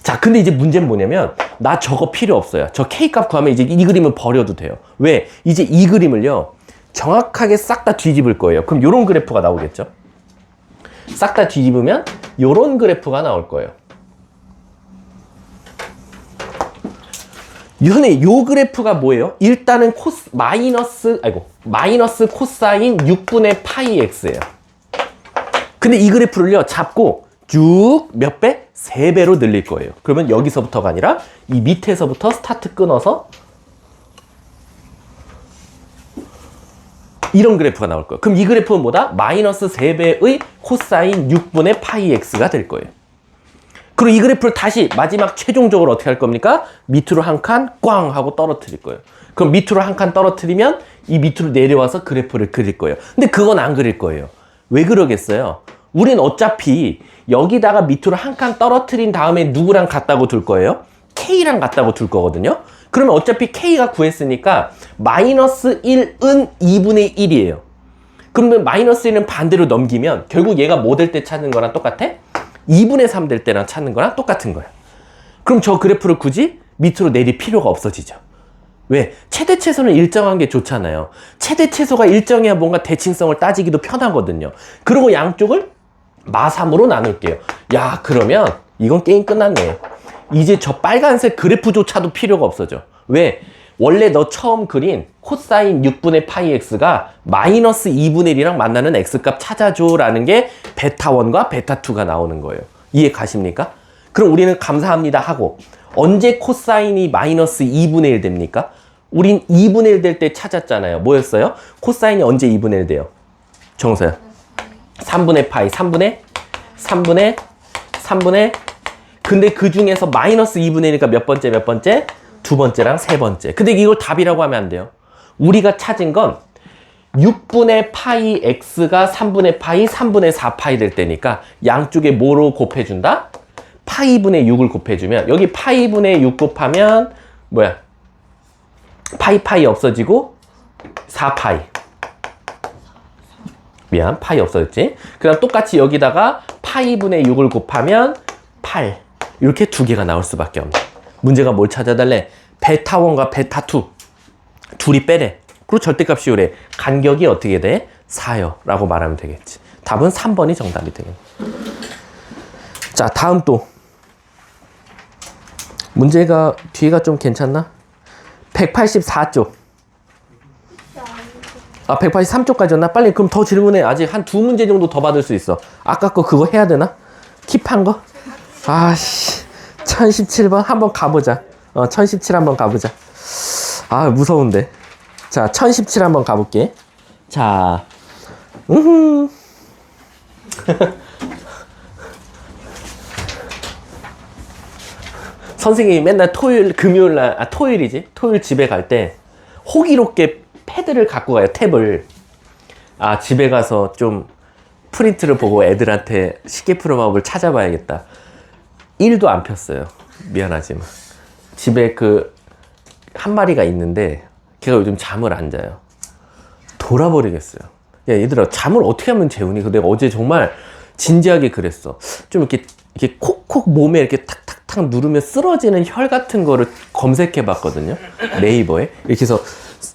자, 근데 이제 문제는 뭐냐면 나 저거 필요 없어요. 저 K값 구하면 이제 이 그림을 버려도 돼요. 왜? 이제 이 그림을요, 정확하게 싹 다 뒤집을 거예요. 그럼 요런 그래프가 나오겠죠? 싹 다 뒤집으면 요런 그래프가 나올 거예요. 요 그래프가 뭐예요? 일단은 마이너스 코사인 6분의 파이 x예요. 근데 이 그래프를요, 잡고 쭉 몇 배? 3배로 늘릴 거예요. 그러면 여기서부터가 아니라 이 밑에서부터 스타트 끊어서 이런 그래프가 나올 거예요. 그럼 이 그래프는 뭐다? 마이너스 3배의 코사인 6분의 파이 x가 될 거예요. 그리고 이 그래프를 다시 마지막 최종적으로 어떻게 할 겁니까? 밑으로 한 칸 꽝 하고 떨어뜨릴 거예요. 그럼 밑으로 한 칸 떨어뜨리면 이 밑으로 내려와서 그래프를 그릴 거예요. 근데 그건 안 그릴 거예요. 왜 그러겠어요? 우린 어차피 여기다가 밑으로 한 칸 떨어뜨린 다음에 누구랑 같다고 둘 거예요? K랑 같다고 둘 거거든요. 그러면 어차피 K가 구했으니까 마이너스 1은 2분의 1이에요. 그러면 마이너스 1은 반대로 넘기면 결국 얘가 뭐 될 때 찾는 거랑 똑같아? 2분의 3 될 때랑 찾는 거랑 똑같은 거야. 그럼 저 그래프를 굳이 밑으로 내릴 필요가 없어지죠. 왜? 최대 최소는 일정한 게 좋잖아요. 최대 최소가 일정해야 뭔가 대칭성을 따지기도 편하거든요. 그리고 양쪽을 마3으로 나눌게요. 야, 그러면 이건 게임 끝났네. 이제 저 빨간색 그래프조차도 필요가 없어져. 왜? 원래 너 처음 그린 코사인 6분의 파이 x가 마이너스 2분의 1이랑 만나는 x값 찾아줘 라는 게 베타1과 베타2가 나오는 거예요. 이해 가십니까? 그럼 우리는 감사합니다 하고, 언제 코사인이 마이너스 2분의 1 됩니까? 우린 2분의 1 될 때 찾았잖아요. 뭐였어요? 코사인이 언제 2분의 1 돼요? 정서야. 3분의 파이, 3분의 근데 그 중에서 마이너스 2분의 1이니까 몇 번째? 두 번째랑 세 번째. 근데 이걸 답이라고 하면 안 돼요. 우리가 찾은 건 6분의 파이 x가 3분의 파이, 3분의 4 파이 될 때니까 양쪽에 뭐로 곱해준다? 파이분의 6을 곱해주면, 여기 파이분의 6 곱하면 뭐야? 파이 없어지고 4파이. 미안, 파이 없어졌지? 그 다음 똑같이 여기다가 파이분의 6을 곱하면 8. 이렇게 두 개가 나올 수밖에 없네. 문제가 뭘 찾아달래? 베타1과 베타2 둘이 빼래. 그리고 절대값 씌우래. 간격이 어떻게 돼? 4요 라고 말하면 되겠지. 답은 3번이 정답이 되겠네. 자, 다음 또 문제가 뒤가 좀 괜찮나? 184쪽. 183쪽까지였나? 빨리 그럼 더 질문해. 아직 한 두 문제 정도 더 받을 수 있어. 아까 거 그거 해야 되나? 킵한 거? 아씨, 1017번 한번 가보자. 1017 한번 가보자. 아, 무서운데. 자, 1017 한번 가볼게. 자, 선생님이 맨날 토요일 집에 갈 때 호기롭게 패드를 갖고 가요, 탭을. 아, 집에 가서 좀 프린트를 보고 애들한테 쉽게 푸는 방법을 찾아봐야겠다. 1도 안 폈어요. 미안하지만. 집에 한 마리가 있는데 걔가 요즘 잠을 안 자요. 돌아버리겠어요. 야, 얘들아, 잠을 어떻게 하면 재우니? 내가 어제 정말 진지하게 그랬어. 좀 이렇게 콕콕 몸에 이렇게 탁탁탁 누르면 쓰러지는 혈 같은 거를 검색해 봤거든요. 네이버에. 이렇게 해서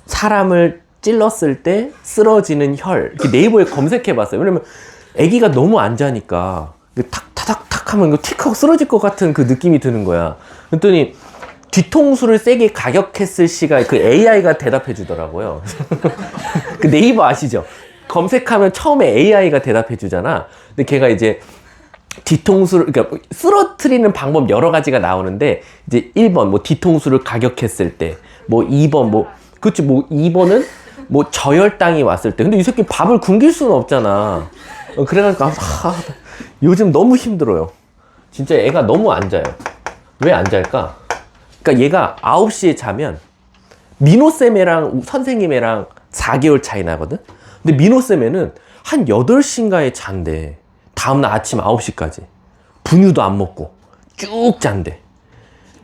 사람을 찔렀을 때 쓰러지는 혈. 이렇게 네이버에 검색해 봤어요. 왜냐면 아기가 너무 안 자니까 탁탁탁 하면 이거 틱하고 쓰러질 것 같은 그 느낌이 드는 거야. 그랬더니 뒤통수를 세게 가격했을 시가 그 AI가 대답해 주더라고요. 그 네이버 아시죠? 검색하면 처음에 AI가 대답해 주잖아. 근데 걔가 이제 뒤통수를, 그러니까 쓰러뜨리는 방법 여러 가지가 나오는데, 이제 1번 뭐 뒤통수를 가격했을 때, 뭐 2번 그렇지, 뭐 2번은 뭐 저혈당이 왔을 때. 근데 이 새끼 밥을 굶길 수는 없잖아. 그래가지고 요즘 너무 힘들어요. 진짜 애가 너무 안 자요. 왜 안 잘까? 그러니까 얘가 9시에 자면 민호쌤애랑 선생님 애랑 4개월 차이 나거든? 근데 민호쌤애는 한 8시인가에 잔대. 다음날 아침 9시까지. 분유도 안 먹고 쭉 잔대.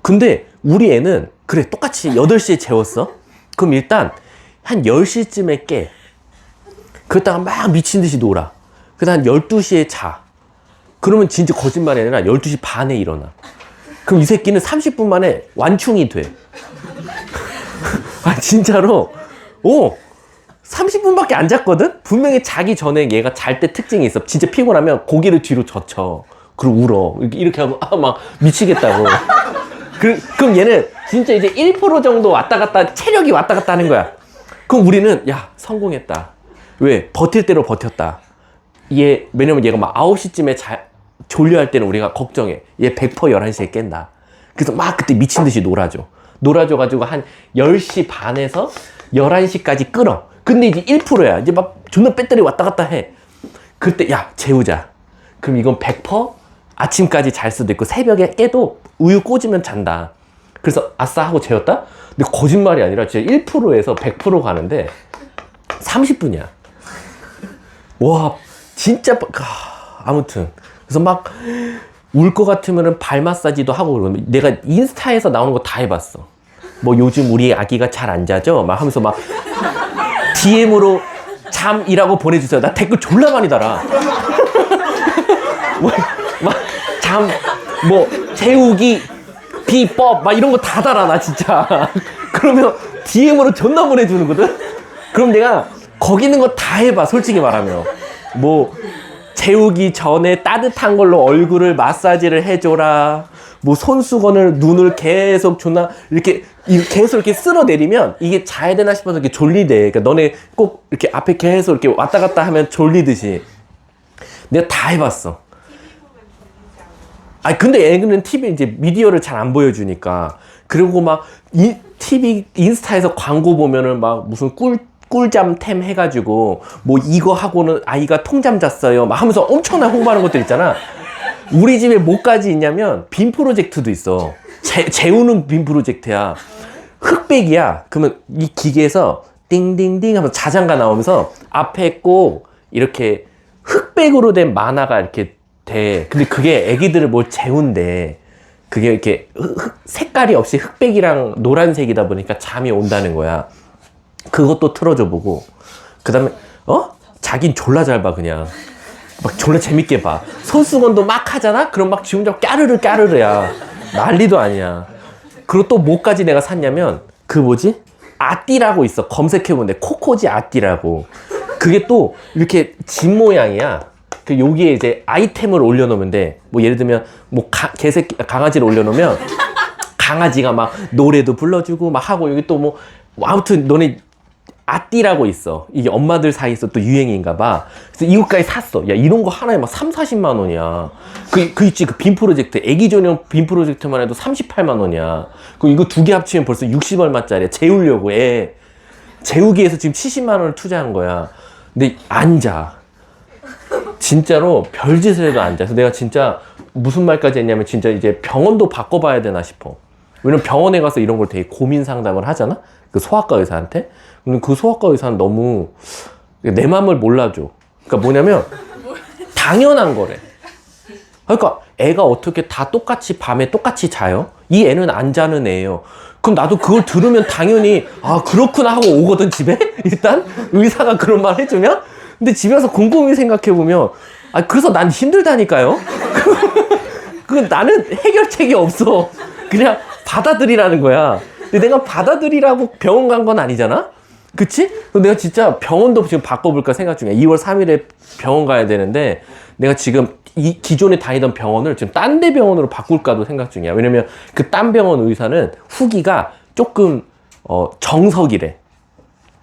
근데 우리 애는 그래, 똑같이 8시에 재웠어? 그럼 일단 한 10시쯤에 깨. 그러다가 막 미친 듯이 놀아. 그다음 한 12시에 자. 그러면 진짜 거짓말이 아니라 12시 반에 일어나. 그럼 이 새끼는 30분 만에 완충이 돼. 아, 진짜로. 30분밖에 안 잤거든? 분명히 자기 전에 얘가 잘 때 특징이 있어. 진짜 피곤하면 고개를 뒤로 젖혀. 그리고 울어. 이렇게 하면 막 미치겠다고. 그럼 얘는 진짜 이제 1% 정도 왔다 갔다, 체력이 왔다 갔다 하는 거야. 그럼 우리는, 야, 성공했다. 왜? 버틸 대로 버텼다. 왜냐면 얘가 막 9시쯤에 졸려할 때는 우리가 걱정해. 얘 100% 11시에 깬다. 그래서 막 그때 미친 듯이 놀아줘가지고 한 10시 반에서 11시까지 끌어. 근데 이제 1%야. 이제 막 존나 배터리 왔다 갔다 해. 그때, 야, 재우자. 그럼 이건 100% 아침까지 잘 수도 있고, 새벽에 깨도 우유 꽂으면 잔다. 그래서 아싸 하고 재웠다? 근데 거짓말이 아니라 진짜 1%에서 100% 가는데 30분이야. 와, 진짜, 아무튼. 그래서 막 울 것 같으면 발 마사지도 하고 그러면, 내가 인스타에서 나오는 거 다 해봤어. 뭐 요즘 우리 아기가 잘 안 자죠? 막 하면서 막 DM으로 잠이라고 보내주세요. 나 댓글 졸라 많이 달아. 재우기 비법 막 이런 거 다 달아, 나 진짜. 그러면 DM으로 존나 보내주는 거든? 그럼 내가 거기 있는 거 다 해봐, 솔직히 말하면. 뭐 재우기 전에 따뜻한 걸로 얼굴을 마사지를 해줘라. 뭐 손수건을 눈을 계속 존나 이렇게 계속 이렇게 쓸어내리면 이게 자야 되나 싶어서 이렇게 졸리대. 그러니까 너네 꼭 이렇게 앞에 계속 이렇게 왔다 갔다 하면 졸리듯이. 내가 다 해봤어. 근데 애는 TV 이제 미디어를 잘 안 보여주니까. 그리고 막 TV 인스타에서 광고 보면은 막 무슨 꿀잠템 해가지고 뭐 이거 하고는 아이가 통잠 잤어요 막 하면서 엄청난 홍보하는 것들 있잖아. 우리 집에 뭐까지 있냐면 빔 프로젝트도 있어. 재우는 빔 프로젝트야. 흑백이야. 그러면 이 기계에서 띵띵띵 하면서 자장가 나오면서 앞에 꼭 이렇게 흑백으로 된 만화가 이렇게 돼. 근데 그게 애기들을 뭘 재운대. 그게 이렇게 색깔이 없이 흑백이랑 노란색이다 보니까 잠이 온다는 거야. 그것도 틀어줘 보고. 그 다음에 자긴 졸라 잘 봐. 그냥 막 졸라 재밌게 봐. 손수건도 막 하잖아? 그럼 막 지 혼자 까르르야. 난리도 아니야. 그리고 또 뭐까지 내가 샀냐면 아띠라고 있어. 검색해본데 코코지 아띠라고. 그게 또 이렇게 집 모양이야. 여기에 이제 아이템을 올려놓으면 돼. 뭐 예를 들면 뭐 강아지를 올려놓으면 강아지가 막 노래도 불러주고 막 하고, 여기 또 뭐 아무튼 너네 아띠라고 있어. 이게 엄마들 사이에서 또 유행인가 봐. 그래서 이거까지 샀어. 야, 이런 거 하나에 막 30-40만 원이야. 그 있지, 그 빔 프로젝트. 애기 전용 빔 프로젝트만 해도 38만 원이야. 그 이거 두 개 합치면 벌써 60 얼마짜리야. 재우려고 해. 재우기에서 지금 70만 원을 투자한 거야. 근데 앉아. 진짜로 별짓을 해도 앉아. 그래서 내가 진짜 무슨 말까지 했냐면 진짜 이제 병원도 바꿔봐야 되나 싶어. 왜냐면 병원에 가서 이런 걸 되게 고민 상담을 하잖아? 그 소아과 의사한테. 근데 그 소아과 의사는 너무 내 마음을 몰라줘. 그러니까 뭐냐면 당연한 거래. 그러니까 애가 어떻게 다 똑같이 밤에 똑같이 자요? 이 애는 안 자는 애예요. 그럼 나도 그걸 들으면 당연히 아 그렇구나 하고 오거든 집에. 일단 의사가 그런 말 해주면. 근데 집에서 곰곰이 생각해보면 아 그래서 난 힘들다니까요. 그 나는 해결책이 없어. 그냥 받아들이라는 거야. 근데 내가 받아들이라고 병원 간 건 아니잖아? 그치? 그래서 내가 진짜 병원도 지금 바꿔볼까 생각 중이야. 2월 3일에 병원 가야 되는데 내가 지금 이 기존에 다니던 병원을 지금 딴 데 병원으로 바꿀까도 생각 중이야. 왜냐면 그 딴 병원 의사는 후기가 조금 정석이래.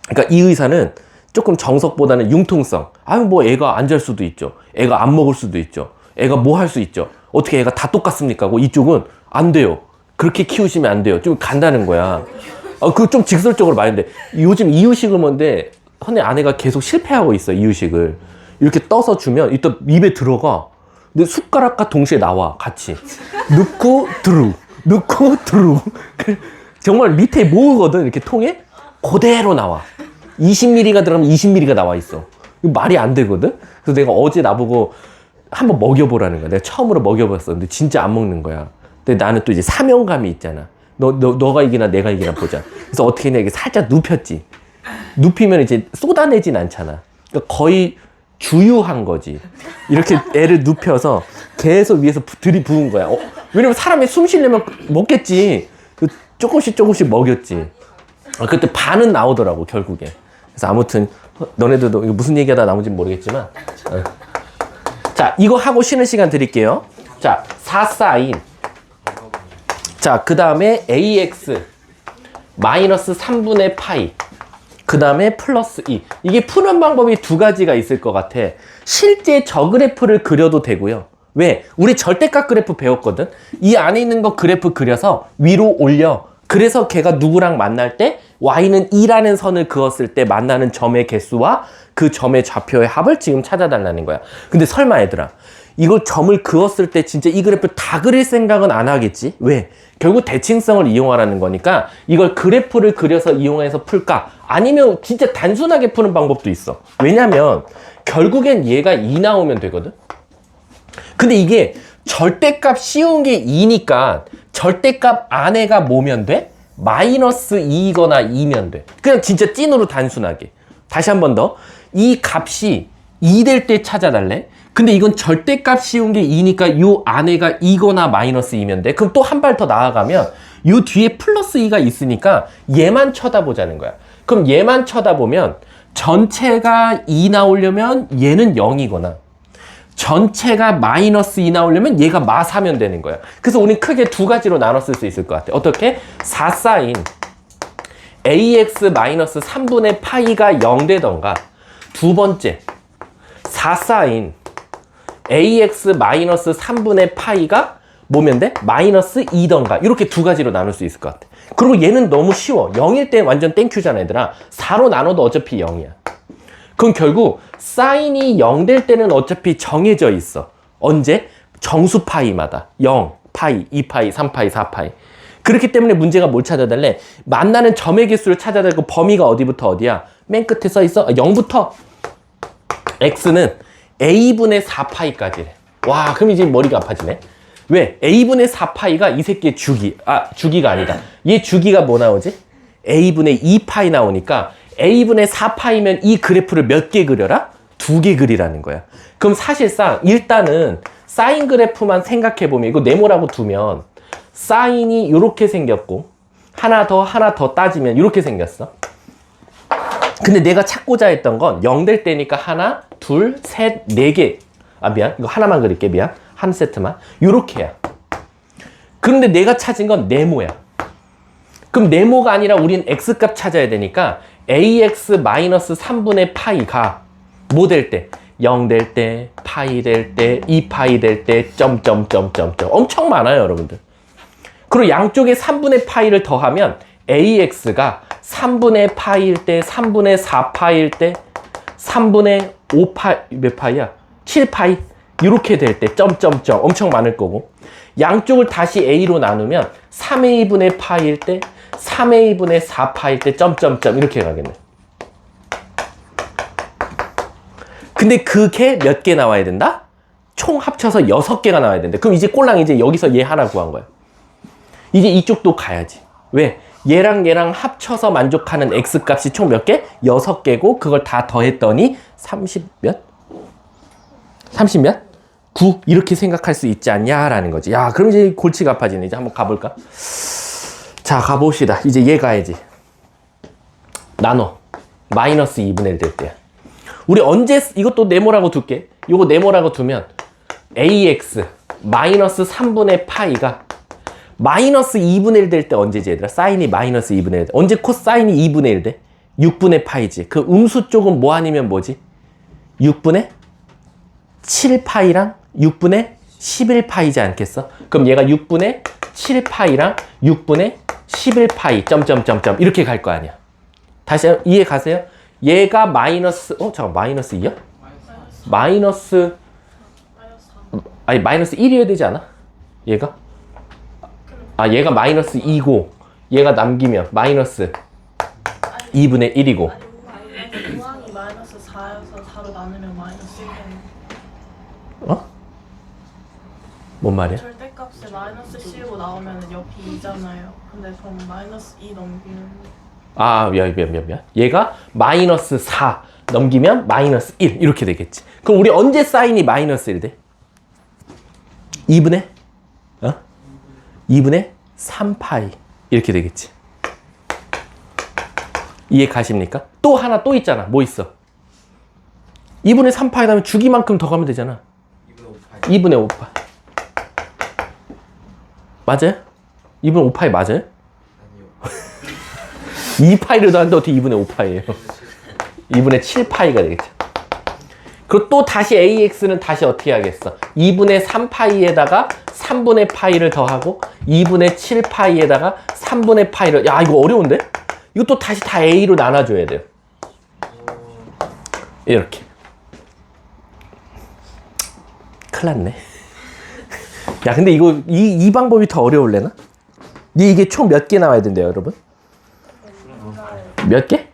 그러니까 이 의사는 조금 정석보다는 융통성. 아유 뭐 애가 안 잘 수도 있죠. 애가 안 먹을 수도 있죠. 애가 뭐 할 수 있죠. 어떻게 애가 다 똑같습니까? 하고 이쪽은 안 돼요. 그렇게 키우시면 안 돼요. 좀 간다는 거야. 그거 좀 직설적으로 말했는데 요즘 이유식을 뭔데 헌내 아내가 계속 실패하고 있어. 이유식을 이렇게 떠서 주면 이따 입에 들어가. 근데 숟가락과 동시에 나와 같이 넣고 두루 넣고 두루. 정말 밑에 모으거든. 이렇게 통에 그대로 나와. 20ml가 들어가면 20ml가 나와 있어. 이거 말이 안 되거든. 그래서 내가 어제 나보고 한번 먹여보라는 거야. 내가 처음으로 먹여봤어. 근데 진짜 안 먹는 거야. 근데 나는 또 이제 사명감이 있잖아. 너가 이기나 내가 이기나 보자. 그래서 어떻게 했냐, 이게 살짝 눕혔지. 눕히면 이제 쏟아내진 않잖아. 그러니까 거의 주유한 거지. 이렇게 애를 눕혀서 계속 위에서 들이부은 거야. 왜냐면 사람이 숨 쉬려면 먹겠지. 조금씩 먹였지. 그때 반은 나오더라고, 결국에. 그래서 아무튼, 너네들도 이거 무슨 얘기하다 나온지 모르겠지만. 자, 이거 하고 쉬는 시간 드릴게요. 자, 4사인. 자, 그 다음에 ax 마이너스 3분의 파이. 그 다음에 플러스 2. 이게 푸는 방법이 두 가지가 있을 것 같아. 실제 저 그래프를 그려도 되고요. 왜? 우리 절대값 그래프 배웠거든? 이 안에 있는 거 그래프 그려서 위로 올려. 그래서 걔가 누구랑 만날 때 y는 2라는 선을 그었을 때 만나는 점의 개수와 그 점의 좌표의 합을 지금 찾아달라는 거야. 근데 설마 얘들아, 이걸 점을 그었을 때 진짜 이 그래프를 다 그릴 생각은 안 하겠지? 왜? 결국 대칭성을 이용하라는 거니까 이걸 그래프를 그려서 이용해서 풀까? 아니면 진짜 단순하게 푸는 방법도 있어. 왜냐면 결국엔 얘가 2 나오면 되거든? 근데 이게 절대값 씌운 게 2니까 절대값 안에가 뭐면 돼? 마이너스 2이거나 2면 돼. 그냥 진짜 찐으로 단순하게. 다시 한 번 더. 이 값이 2 될 때 찾아달래? 근데 이건 절대값 씌운 게 2니까 요 안에가 2거나 마이너스 2면 돼. 그럼 또 한 발 더 나아가면 요 뒤에 플러스 2가 있으니까 얘만 쳐다보자는 거야. 그럼 얘만 쳐다보면 전체가 2 나오려면 얘는 0이거나 전체가 마이너스 2 나오려면 얘가 마4면 되는 거야. 그래서 우리는 크게 두 가지로 나눠 쓸 수 있을 것 같아. 어떻게? 4사인 ax 마이너스 3분의 파이가 0 되던가, 두 번째 4사인 ax 마이너스 3분의 파이가 뭐면 돼? 마이너스 2던가. 이렇게 두 가지로 나눌 수 있을 것 같아. 그리고 얘는 너무 쉬워. 0일 때 완전 땡큐잖아 얘들아. 4로 나눠도 어차피 0이야. 그럼 결국 사인이 0 될 때는 어차피 정해져 있어. 언제? 정수 파이마다. 0, 파이, 2파이, 3파이, 4파이. 그렇기 때문에 문제가 뭘 찾아달래? 만나는 점의 개수를 찾아달고 범위가 어디부터 어디야? 맨 끝에 써 있어. 0부터 x는 a분의 4파이까지래. 와, 그럼 이제 머리가 아파지네. 왜? a분의 4파이가 이 새끼의 주기가 아니다. 얘 주기가 뭐 나오지? a분의 2파이 나오니까 a분의 4파이면 이 그래프를 몇 개 그려라? 2개 그리라는 거야. 그럼 사실상 일단은 사인 그래프만 생각해보면, 이거 네모라고 두면 사인이 이렇게 생겼고 하나 더 따지면 이렇게 생겼어. 근데 내가 찾고자 했던 건 0 될 때니까 하나, 둘, 셋, 네 개. 아 미안, 이거 하나만 그릴게. 미안. 한 세트만. 요렇게야. 그런데 내가 찾은 건 네모야. 그럼 네모가 아니라 우린 x값 찾아야 되니까 ax 마이너스 3분의 파이가 뭐 될 때? 0 될 때, 파이 될 때, 2파이 될 때, 점점점점점. 엄청 많아요 여러분들. 그리고 양쪽에 3분의 파이를 더하면 ax가 3분의 파이일 때, 3분의 4파이일 때, 3분의 5파, 몇 파이야? 7파이? 이렇게 될 때, 점점점 엄청 많을 거고, 양쪽을 다시 A로 나누면 3A분의 파이일 때, 3A분의 4파일 때, 점점점 이렇게 가겠네. 근데 그게 몇 개 나와야 된다? 총 합쳐서 6개가 나와야 된다. 그럼 이제 꼴랑 이제 여기서 얘 하나 구한 거야. 이제 이쪽도 가야지. 왜? 얘랑 얘랑 합쳐서 만족하는 x 값이 총 몇 개? 6개고 그걸 다 더했더니 30 몇? 30 몇? 9 이렇게 생각할 수 있지 않냐라는 거지. 야, 그럼 이제 골치가 아파지네. 이제 한번 가볼까? 자, 가봅시다. 이제 얘 가야지. 나눠. 마이너스 2분의 1 될 때야. 우리 언제 이것도 네모라고 둘게. 이거 네모라고 두면 ax 마이너스 3분의 파이가 마이너스 2분의 1 될 때 언제지 얘들아? 사인이 마이너스 2분의 1 돼. 언제 코사인이 2분의 1 돼? 6분의 파이지. 그 음수 쪽은 뭐 아니면 뭐지? 6분의 7파이랑 6분의 11파이지 않겠어? 그럼 얘가 6분의 7파이랑 6분의 11파이 점점점점 이렇게 갈 거 아니야. 다시 이해 가세요? 얘가 마이너스 잠깐 마이너스 2야? 마이너스 아니 마이너스 1이어야 되지 않아? 얘가? 아 얘가 마이너스 2고 얘가 남기면 마이너스 2분의 1이고 아니 우항이 마이너스 4여서 4로 나누면 마이너스 1은 어? 뭔 말이야? 절대값에 마이너스 씌우고 나오면 옆이 2잖아요. 근데 그럼 마이너스 2 넘기면 아 미안 얘가 마이너스 4 넘기면 마이너스 1 이렇게 되겠지. 그럼 우리 언제 사인이 마이너스 1 돼? 2분의 2분의 3파이 이렇게 되겠지. 이해 가십니까? 또 하나 또 있잖아. 뭐 있어? 2분의 3파이 다음에 주기만큼 더 가면 되잖아. 2분의 5파이 맞아요? 2분의 5파이 맞아요? 아니요. 2파이를 더하는데 어떻게 2분의 5파이예요? 2분의 7파이가 되겠죠. 그리고 또 다시 AX는 다시 어떻게 하겠어? 2분의 3파이에다가 3분의 파이를 더하고 2분의 7파이에다가 3분의 파이를 야 이거 어려운데? 이것도 다시 다 A로 나눠줘야 돼요. 이렇게. 큰일 났네. 야 근데 이거 이 방법이 더 어려울래나? 이게 총 몇 개 나와야 된대요 여러분? 몇 개?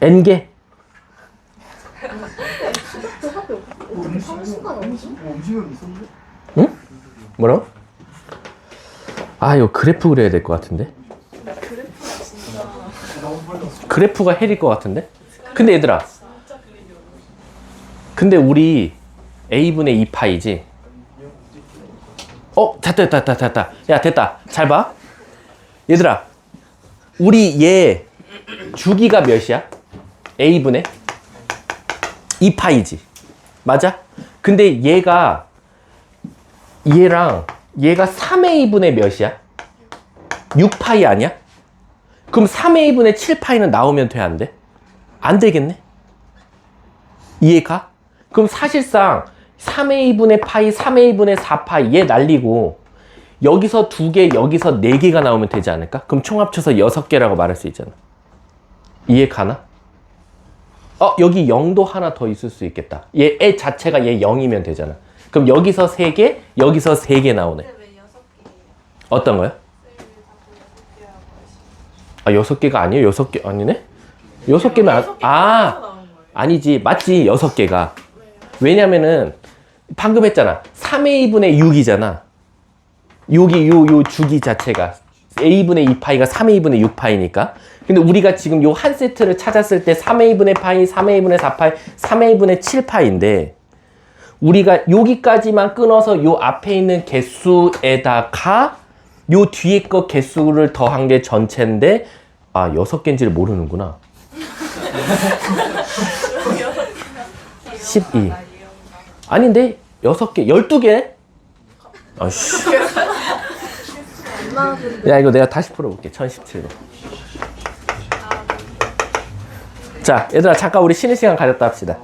N개. 응? 뭐라고? 아 이거 그래프 그려야 될 것 같은데? 그래프가 헬일 것 같은데? 근데 얘들아 근데 우리 A분의 2파이지? 됐다 야 됐다 잘 봐 얘들아 우리 얘 주기가 몇이야? A분의 2파이지 맞아? 근데 얘랑 얘가 3A분의 몇이야? 6파이 아니야? 그럼 3A분의 7파이는 나오면 돼, 안 돼? 안 되겠네? 이해가? 그럼 사실상 3A분의 파이, 3A분의 4파이 얘 날리고 여기서 2개, 여기서 4개가 나오면 되지 않을까? 그럼 총 합쳐서 6개라고 말할 수 있잖아. 이해 가나? 여기 0도 하나 더 있을 수 있겠다. 애 자체가 얘 0이면 되잖아. 그럼 여기서 3개, 여기서 3개 나오네. 왜 6개예요? 어떤 거요? 아, 6개가 아니에요? 6개 아니네? 6개면 아니지. 맞지. 6개가. 왜냐면은 방금 했잖아. 3A분의 6이잖아. 여기 요 주기 자체가 A분의 2파이가 3A분의 6파이니까. 근데 우리가 지금 요 한 세트를 찾았을 때 3A분의 파이, 3A분의 4파이, 3A분의 7파이인데 우리가 여기까지만 끊어서 요 앞에 있는 개수에다가 요 뒤에 거 개수를 더한 게 전체인데 6개인지를 모르는구나. 12 아닌데 6개 12개? 아씨. 야 이거 내가 다시 풀어볼게. 1017번. 자 얘들아 잠깐 우리 쉬는 시간 가졌다 합시다.